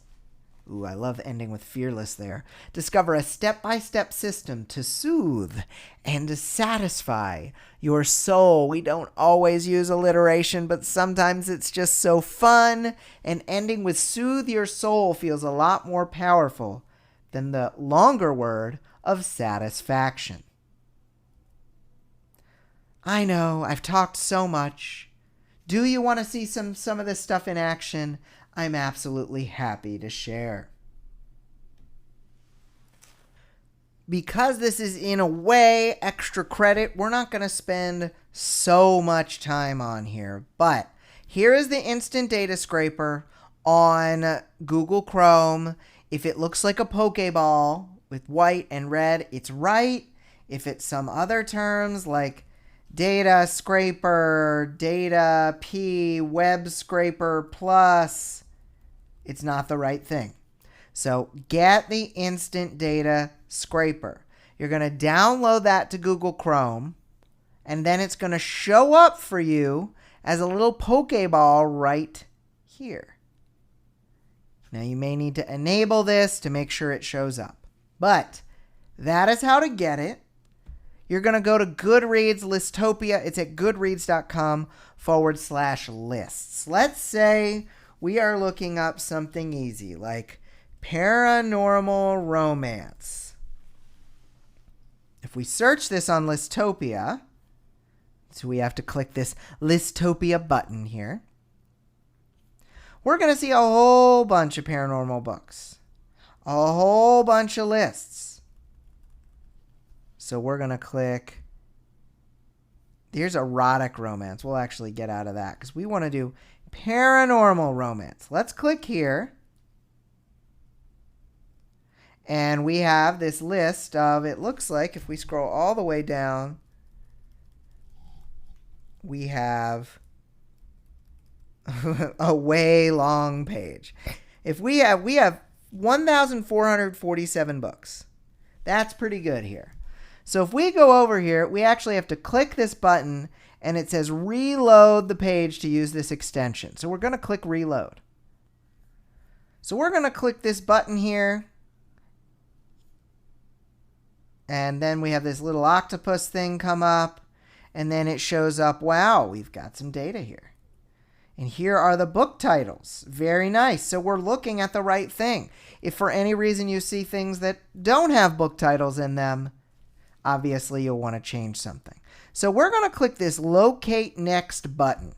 Ooh, I love ending with fearless there. Discover a step-by-step system to soothe and to satisfy your soul. We don't always use alliteration, but sometimes it's just so fun. And ending with soothe your soul feels a lot more powerful than the longer word of satisfaction. I know, I've talked so much. Do you want to see some of this stuff in action? I'm absolutely happy to share. Because this is in a way extra credit, we're not going to spend so much time on here. But here is the Instant Data Scraper on Google Chrome. If it looks like a Pokeball with white and red, it's right. If it's some other terms like Data Scraper, Data P, Web Scraper Plus, it's not the right thing. So get the Instant Data Scraper. You're going to download that to Google Chrome, and then it's going to show up for you as a little Pokeball right here. Now you may need to enable this to make sure it shows up. But that is how to get it. You're going to go to Goodreads Listopia. It's at goodreads.com/lists. Let's say we are looking up something easy like paranormal romance. If we search this on Listopia, so we have to click this Listopia button here, we're going to see a whole bunch of paranormal books, a whole bunch of lists. So we're going to click, here's erotic romance. We'll actually get out of that because we want to do paranormal romance. Let's click here. And we have this list of, it looks like if we scroll all the way down, we have a way long page. If we have 1,447 books. That's pretty good here. So if we go over here, we actually have to click this button and it says reload the page to use this extension. So we're going to click reload. So we're going to click this button here. And then we have this little octopus thing come up. And then it shows up, wow, we've got some data here. And here are the book titles. Very nice. So we're looking at the right thing. If for any reason you see things that don't have book titles in them, obviously you'll want to change something. So we're going to click this Locate Next button.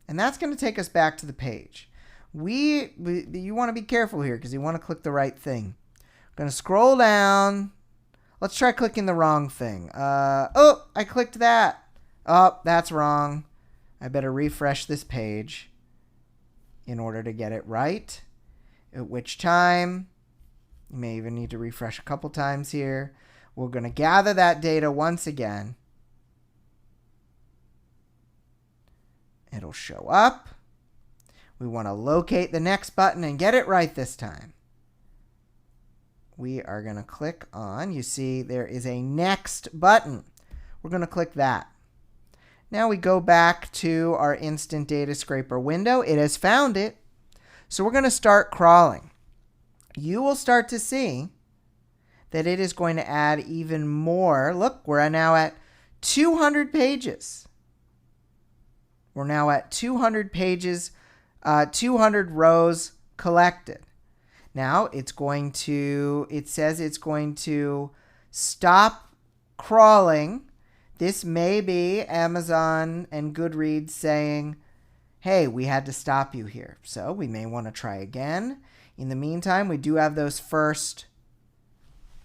And that's going to take us back to the page. You want to be careful here because you want to click the right thing. I'm going to scroll down. Let's try clicking the wrong thing. Oh, I clicked that. Oh, that's wrong. I better refresh this page in order to get it right. At which time, you may even need to refresh a couple times here. We're going to gather that data once again. It'll show up. We want to locate the next button and get it right this time. We are going to click on, you see there is a next button. We're going to click that. Now we go back to our Instant Data Scraper window. It has found it. So we're going to start crawling. You will start to see that it is going to add even more. Look, we're now at 200 pages. We're now at 200 pages, 200 rows collected. Now it says it's going to stop crawling. This may be Amazon and Goodreads saying, hey, we had to stop you here. So we may want to try again. In the meantime, we do have those first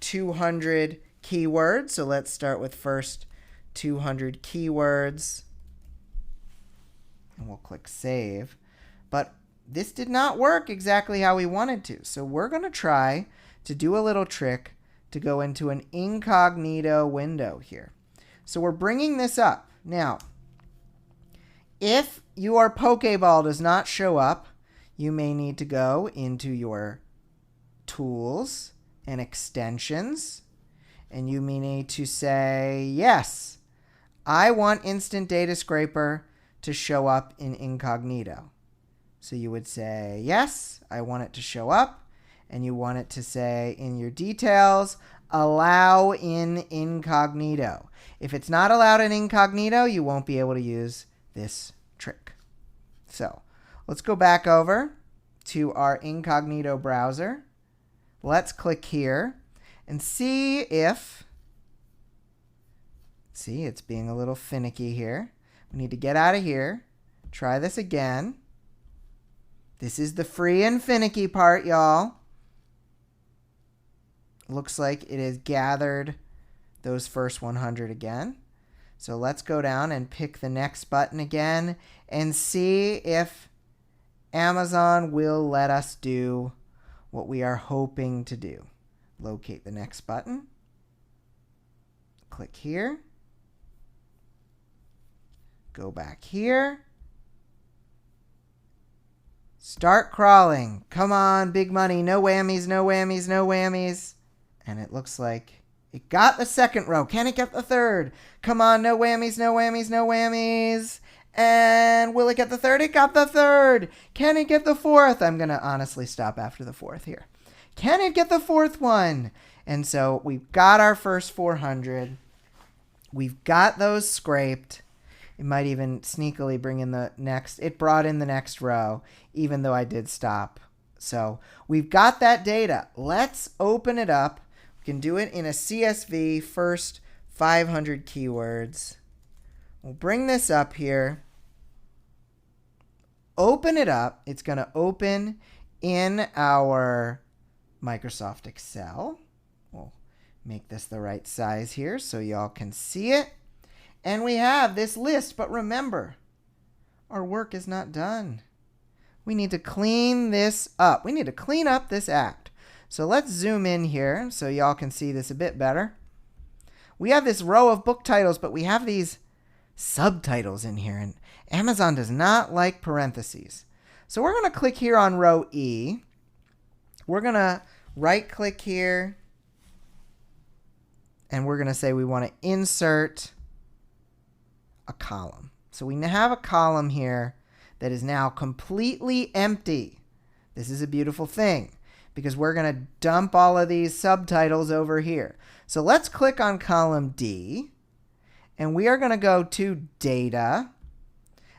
200 keywords. So let's start with first 200 keywords. And we'll click save. But this did not work exactly how we wanted to. So we're going to try to do a little trick to go into an incognito window here. So we're bringing this up. Now, if your Pokeball does not show up, you may need to go into your tools and extensions. And you may need to say, yes, I want Instant Data Scraper to show up in incognito. So you would say, yes, I want it to show up. and you want it to say in your details, allow in incognito. If it's not allowed in incognito, you won't be able to use this trick. So let's go back over to our incognito browser. Let's click here and see if, see, it's being a little finicky here. We need to get out of here. Try this again. This is the free and finicky part, y'all. Looks like it has gathered those first 100 again. So let's go down and pick the next button again and see if Amazon will let us do what we are hoping to do. Locate the next button. Click here. Go back here. Start crawling. Come on, big money. No whammies, no whammies, no whammies. And it looks like it got the second row. Can it get the third? Come on, no whammies, no whammies, no whammies. And will it get the third? It got the third. Can it get the fourth? I'm going to honestly stop after the fourth here. Can it get the fourth one? And so we've got our first 400. We've got those scraped. It might even sneakily bring in the next. It brought in the next row, even though I did stop. So we've got that data. Let's open it up. We can do it in a CSV, first 500 keywords. We'll bring this up here. Open it up. It's going to open in our Microsoft Excel. We'll make this the right size here so y'all can see it. And we have this list, but remember, our work is not done. We need to clean this up. We need to clean up this act. So let's zoom in here so y'all can see this a bit better. We have this row of book titles, but we have these subtitles in here, and Amazon does not like parentheses. So we're going to click here on row E. We're going to right-click here, and we're going to say we want to insert a column. So we have a column here that is now completely empty. This is a beautiful thing because we're going to dump all of these subtitles over here. So let's click on column D, and we are going to go to data,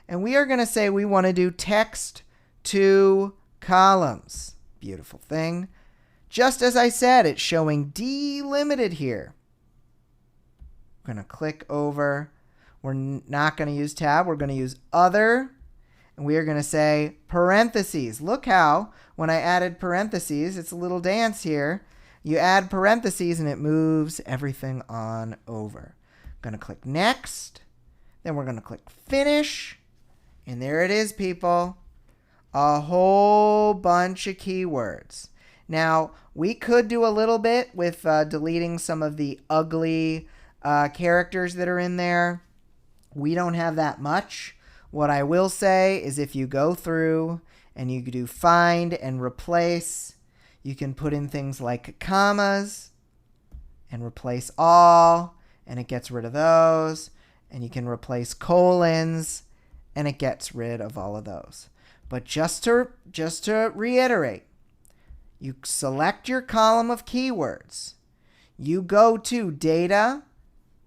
and we are going to say we want to do text to columns. Beautiful thing. Just as I said, it's showing delimited here. I'm going to click over. We're not going to use tab. We're going to use other. And we are going to say parentheses. Look how when I added parentheses, it's a little dance here. You add parentheses and it moves everything on over. I'm going to click next. Then we're going to click finish. And there it is, people. A whole bunch of keywords. Now, we could do a little bit with deleting some of the ugly characters that are in there. We don't have that much. What I will say is if you go through and you do find and replace, you can put in things like commas and replace all, and it gets rid of those. And you can replace colons, and it gets rid of all of those. But just to reiterate, you select your column of keywords. You go to data,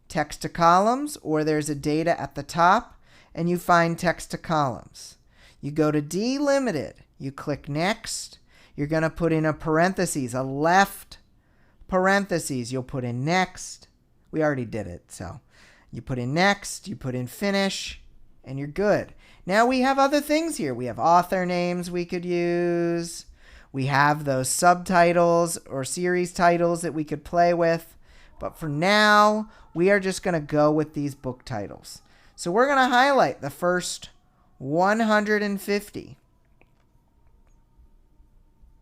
text to columns, or there's a data at the top, and you find text to columns. You go to delimited, you click next, you're going to put in a parentheses, a left parentheses, you'll put in next. We already did it, so you put in next, you put in finish, and you're good. Now we have other things here. We have author names we could use. We have those subtitles or series titles that we could play with. But for now, we are just going to go with these book titles. So we're going to highlight the first 150.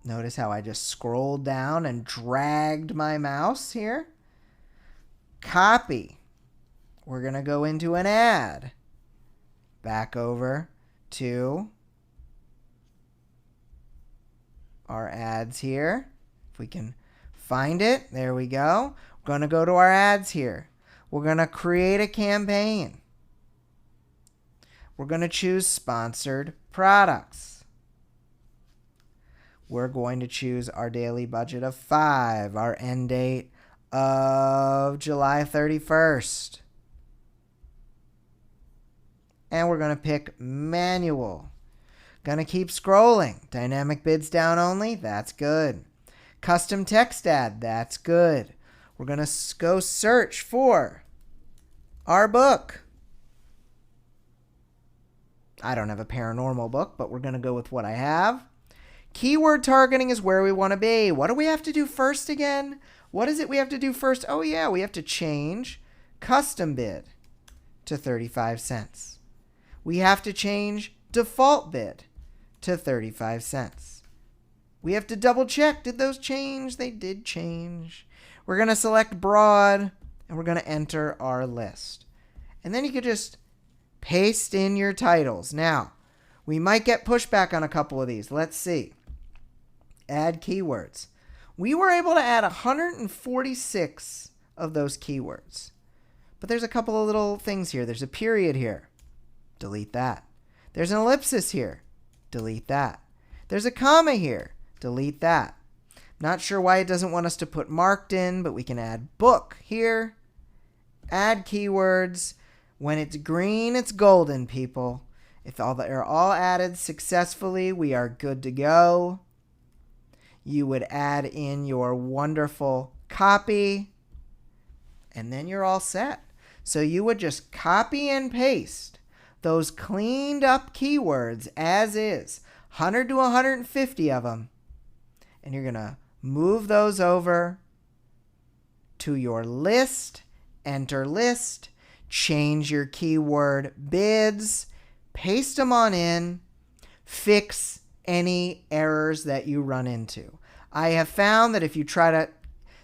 Notice how I just scrolled down and dragged my mouse here. Copy. We're going to go into an ad. Back over to our ads here. If we can find it, there we go. We're going to go to our ads here. We're going to create a campaign. We're going to choose sponsored products. we're going to choose our daily budget of 5, our end date of July 31st. And we're going to pick manual. Going to keep scrolling. Dynamic bids down only, that's good. Custom text ad, that's good. We're going to go search for our book. I don't have a paranormal book, but we're going to go with what I have. Keyword targeting is where we want to be. What do we have to do first again? What is it we have to do first? Oh yeah, we have to change custom bid to 35 cents. We have to change default bid to 35 cents. We have to double check. Did those change? They did change. We're going to select broad and we're going to enter our list. And then you could just paste in your titles. Now, we might get pushback on a couple of these. Let's see. Add keywords. We were able to add 146 of those keywords. But there's a couple of little things here. There's a period here. Delete that. There's an ellipsis here. Delete that. There's a comma here. Delete that. Not sure why it doesn't want us to put marked in, but we can add book here. Add keywords. When it's green, it's golden, people. If they're all added successfully, we are good to go. You would add in your wonderful copy, and then you're all set. So you would just copy and paste those cleaned up keywords as is, 100 to 150 of them, and you're going to move those over to your list, enter list, change your keyword bids, paste them on in, fix any errors that you run into. I have found that if you try to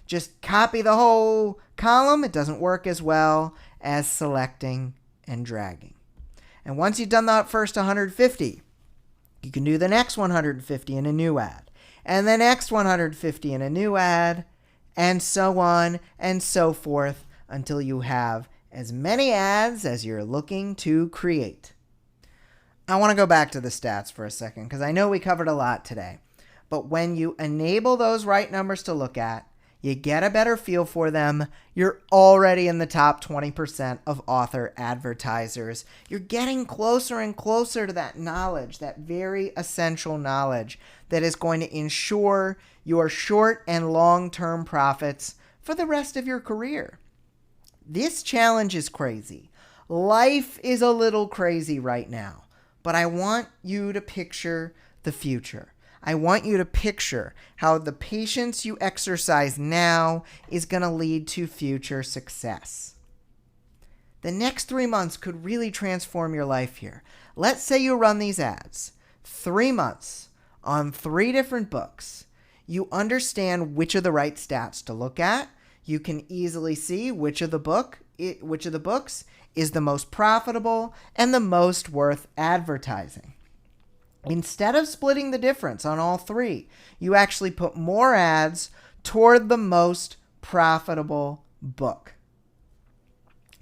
just copy the whole column, it doesn't work as well as selecting and dragging. And once you've done that first 150, you can do the next 150 in a new ad, and the next 150 in a new ad, and so on and so forth until you have as many ads as you're looking to create. I want to go back to the stats for a second because I know we covered a lot today. But when you enable those right numbers to look at, you get a better feel for them. You're already in the top 20% of author advertisers. You're getting closer and closer to that knowledge, that very essential knowledge that is going to ensure your short and long-term profits for the rest of your career. This challenge is crazy. Life is a little crazy right now, but I want you to picture the future. I want you to picture how the patience you exercise now is going to lead to future success. The next 3 months could really transform your life here. Let's say you run these ads 3 months on 3 different books. You understand which are the right stats to look at. You can easily see which of the books is the most profitable and the most worth advertising. Instead of splitting the difference on all 3, you actually put more ads toward the most profitable book.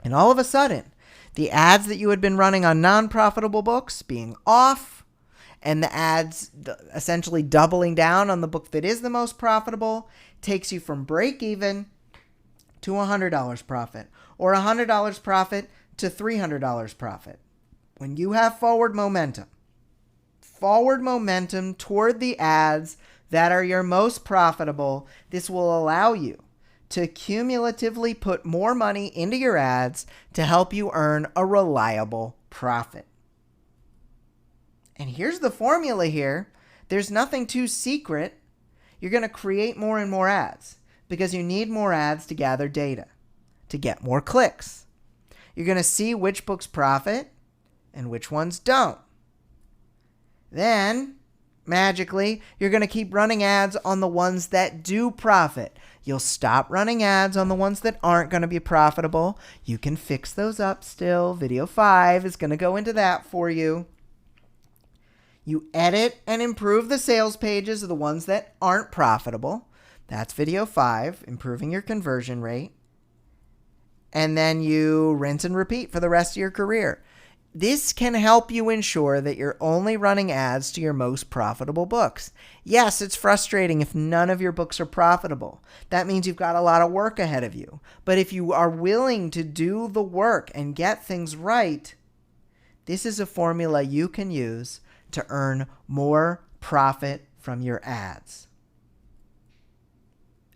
And all of a sudden, the ads that you had been running on non-profitable books being off, and the ads essentially doubling down on the book that is the most profitable takes you from break even to $100 profit, or $100 profit to $300 profit. When you have forward momentum toward the ads that are your most profitable, this will allow you to cumulatively put more money into your ads to help you earn a reliable profit. And here's the formula here. There's nothing too secret. You're going to create more and more ads because you need more ads to gather data, to get more clicks. You're going to see which books profit and which ones don't. Then, magically, you're going to keep running ads on the ones that do profit. You'll stop running ads on the ones that aren't going to be profitable. You can fix those up still. Video 5 is going to go into that for you. You edit and improve the sales pages of the ones that aren't profitable. That's video 5, improving your conversion rate. And then you rinse and repeat for the rest of your career. This can help you ensure that you're only running ads to your most profitable books. Yes, it's frustrating if none of your books are profitable. That means you've got a lot of work ahead of you. But if you are willing to do the work and get things right, this is a formula you can use to earn more profit from your ads.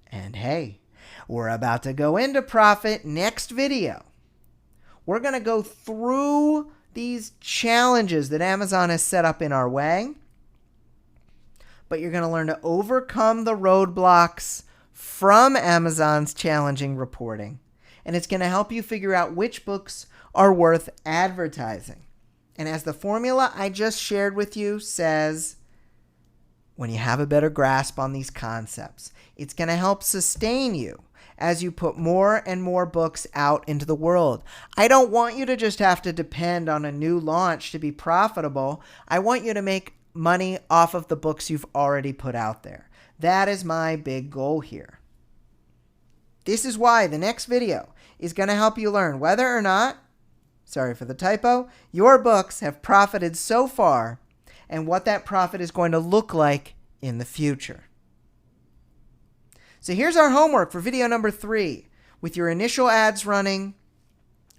And hey, we're about to go into profit next video. We're going to go through these challenges that Amazon has set up in our way, but you're going to learn to overcome the roadblocks from Amazon's challenging reporting, and it's going to help you figure out which books are worth advertising. And as the formula I just shared with you says, when you have a better grasp on these concepts, it's going to help sustain you as you put more and more books out into the world. I don't want you to just have to depend on a new launch to be profitable. I want you to make money off of the books you've already put out there. That is my big goal here. This is why the next video is going to help you learn whether or not, sorry for the typo, your books have profited so far and what that profit is going to look like in the future. So here's our homework for video number 3. With your initial ads running,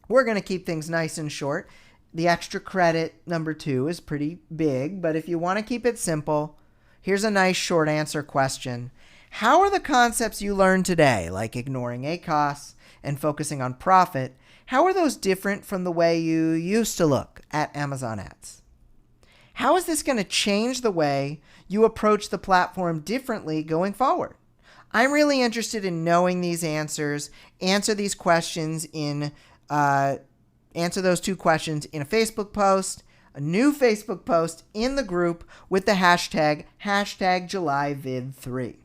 we're going to keep things nice and short. The extra credit number 2 is pretty big, but if you want to keep it simple, here's a nice short answer question. How are the concepts you learned today, like ignoring ACoS and focusing on profit, how are those different from the way you used to look at Amazon ads? How is this going to change the way you approach the platform differently going forward? I'm really interested in knowing these answers. Answer these questions answer those 2 questions in a Facebook post, a new Facebook post in the group with the hashtag JulyVid3.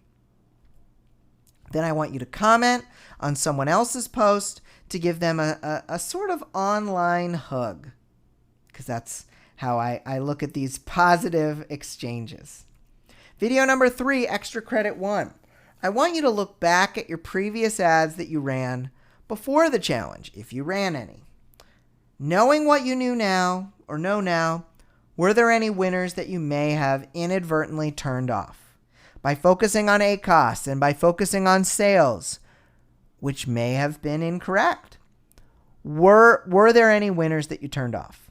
Then I want you to comment on someone else's post to give them a sort of online hug, because that's how I look at these positive exchanges. Video number 3, extra credit 1. I want you to look back at your previous ads that you ran before the challenge, if you ran any. Knowing what you knew now, or know now, were there any winners that you may have inadvertently turned off? By focusing on ACoS and by focusing on sales, which may have been incorrect. Were there any winners that you turned off?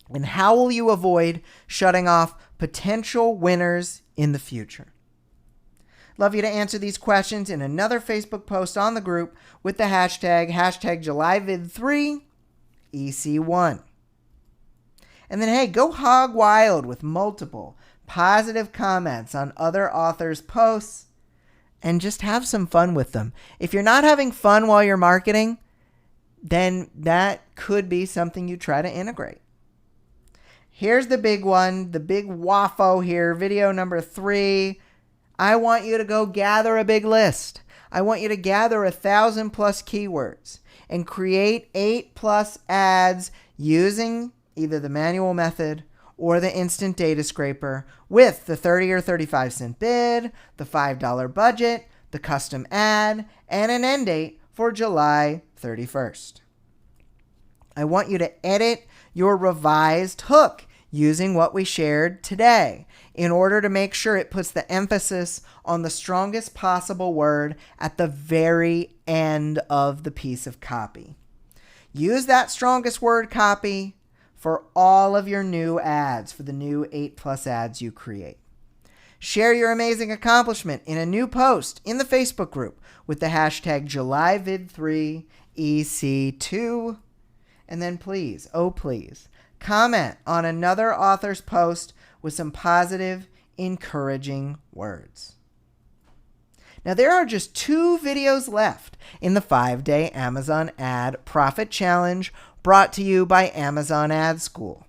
And how will you avoid shutting off potential winners in the future? Love you to answer these questions in another Facebook post on the group with the hashtag JulyVid3EC1. And then, hey, go hog wild with multiple positive comments on other authors' posts and just have some fun with them. If you're not having fun while you're marketing, then that could be something you try to integrate. Here's the big one, the big waffle here, video number 3. I want you to go gather a big list. I want you to gather 1,000+ keywords and create 8+ ads using either the manual method or the instant data scraper with the 30 or 35 cent bid, the $5 budget, the custom ad, and an end date for July 31st. I want you to edit your revised hook using what we shared today in order to make sure it puts the emphasis on the strongest possible word at the very end of the piece of copy. Use that strongest word copy for all of your new ads, for the new 8+ ads you create. Share your amazing accomplishment in a new post in the Facebook group with the hashtag JulyVid3EC2. And then please, oh please, comment on another author's post with some positive, encouraging words. Now, there are just 2 videos left in the 5-day Amazon Ad Profit Challenge brought to you by Amazon Ad School.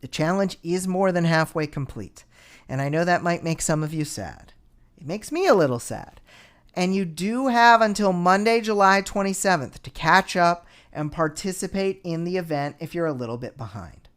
The challenge is more than halfway complete, and I know that might make some of you sad. It makes me a little sad. And you do have until Monday, July 27th to catch up and participate in the event if you're a little bit behind.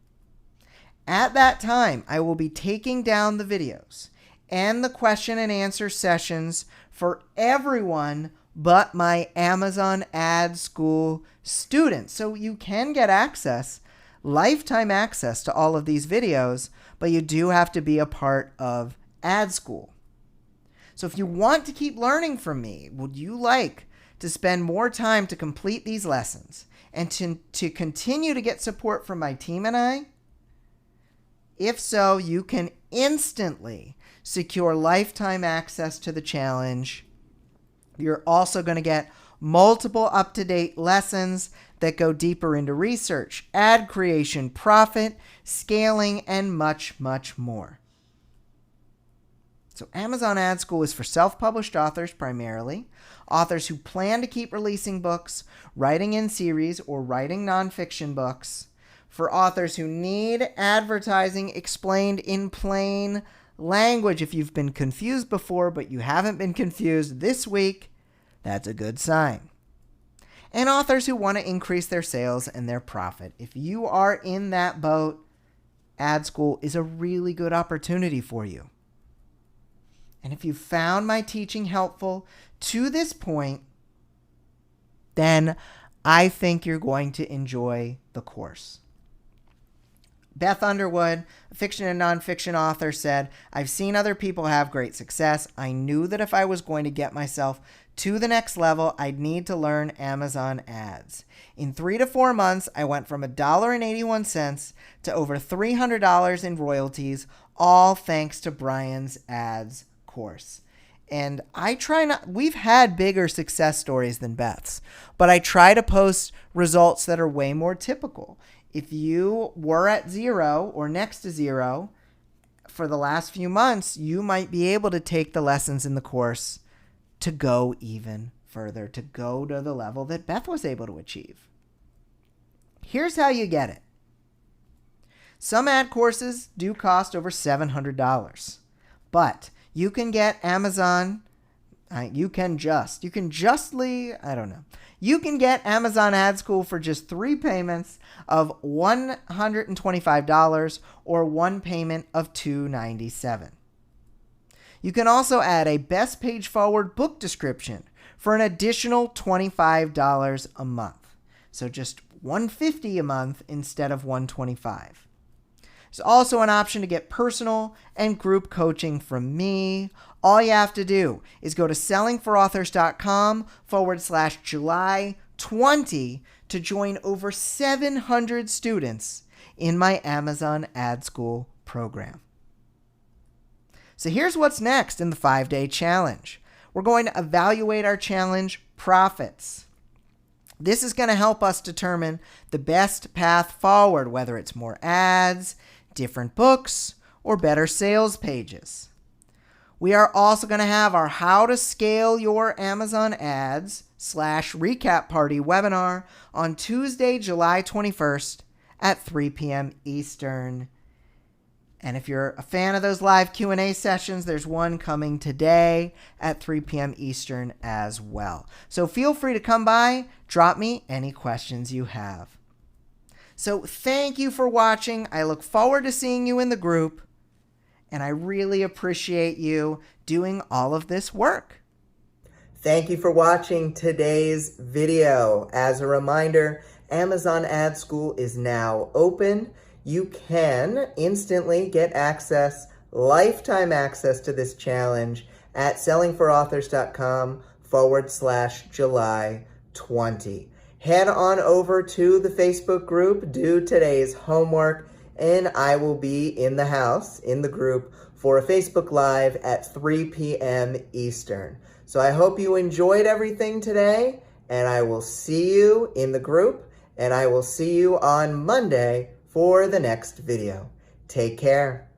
At that time, I will be taking down the videos and the question and answer sessions for everyone but my Amazon Ad School students. So you can get access lifetime access to all of these videos, but you do have to be a part of Ad School. So if you want to keep learning from me, would you like to spend more time to complete these lessons and to continue to get support from my team and I? If so, you can instantly secure lifetime access to the challenge. You're also going to get multiple up-to-date lessons that go deeper into research, ad creation, profit, scaling, and much, much more. So Amazon Ad School is for self-published authors primarily, authors who plan to keep releasing books, writing in series, or writing nonfiction books, for authors who need advertising explained in plain language. If you've been confused before, but you haven't been confused this week, that's a good sign. And authors who want to increase their sales and their profit. If you are in that boat, Ad School is a really good opportunity for you. And if you found my teaching helpful to this point, then I think you're going to enjoy the course. Beth Underwood, a fiction and nonfiction author, said, "I've seen other people have great success. I knew that if I was going to get myself to the next level, I'd need to learn Amazon ads. In 3 to 4 months, I went from $1.81 to over $300 in royalties, all thanks to Brian's ads course." And I try not, we've had bigger success stories than Beth's, but I try to post results that are way more typical. If you were at zero or next to zero for the last few months, you might be able to take the lessons in the course to go even further, to go to the level that Beth was able to achieve. Here's how you get it. Some ad courses do cost over $700, but you can get Amazon, you can get Amazon Ad School for just 3 payments of $125 or 1 payment of $297. You can also add a Best Page Forward book description for an additional $25 a month. So just $150 a month instead of $125. There's also an option to get personal and group coaching from me. All you have to do is go to sellingforauthors.com/July 20 to join over 700 students in my Amazon Ad School program. So here's what's next in the 5-day challenge. We're going to evaluate our challenge profits. This is going to help us determine the best path forward, whether it's more ads, different books, or better sales pages. We are also going to have our How to Scale Your Amazon Ads /recap party webinar on Tuesday, July 21st at 3 p.m. Eastern. And if you're a fan of those live Q&A sessions, there's one coming today at 3 p.m. Eastern as well. So feel free to come by, drop me any questions you have. So thank you for watching. I look forward to seeing you in the group, and I really appreciate you doing all of this work.
Thank you for watching today's video. As a reminder, Amazon Ad School is now open. You can instantly get access, lifetime access to this challenge at sellingforauthors.com/July 20. Head on over to the Facebook group, do today's homework, and I will be in the house, in the group, for a Facebook Live at 3 p.m. Eastern. So I hope you enjoyed everything today, and I will see you in the group, and I will see you on Monday for the next video. Take care.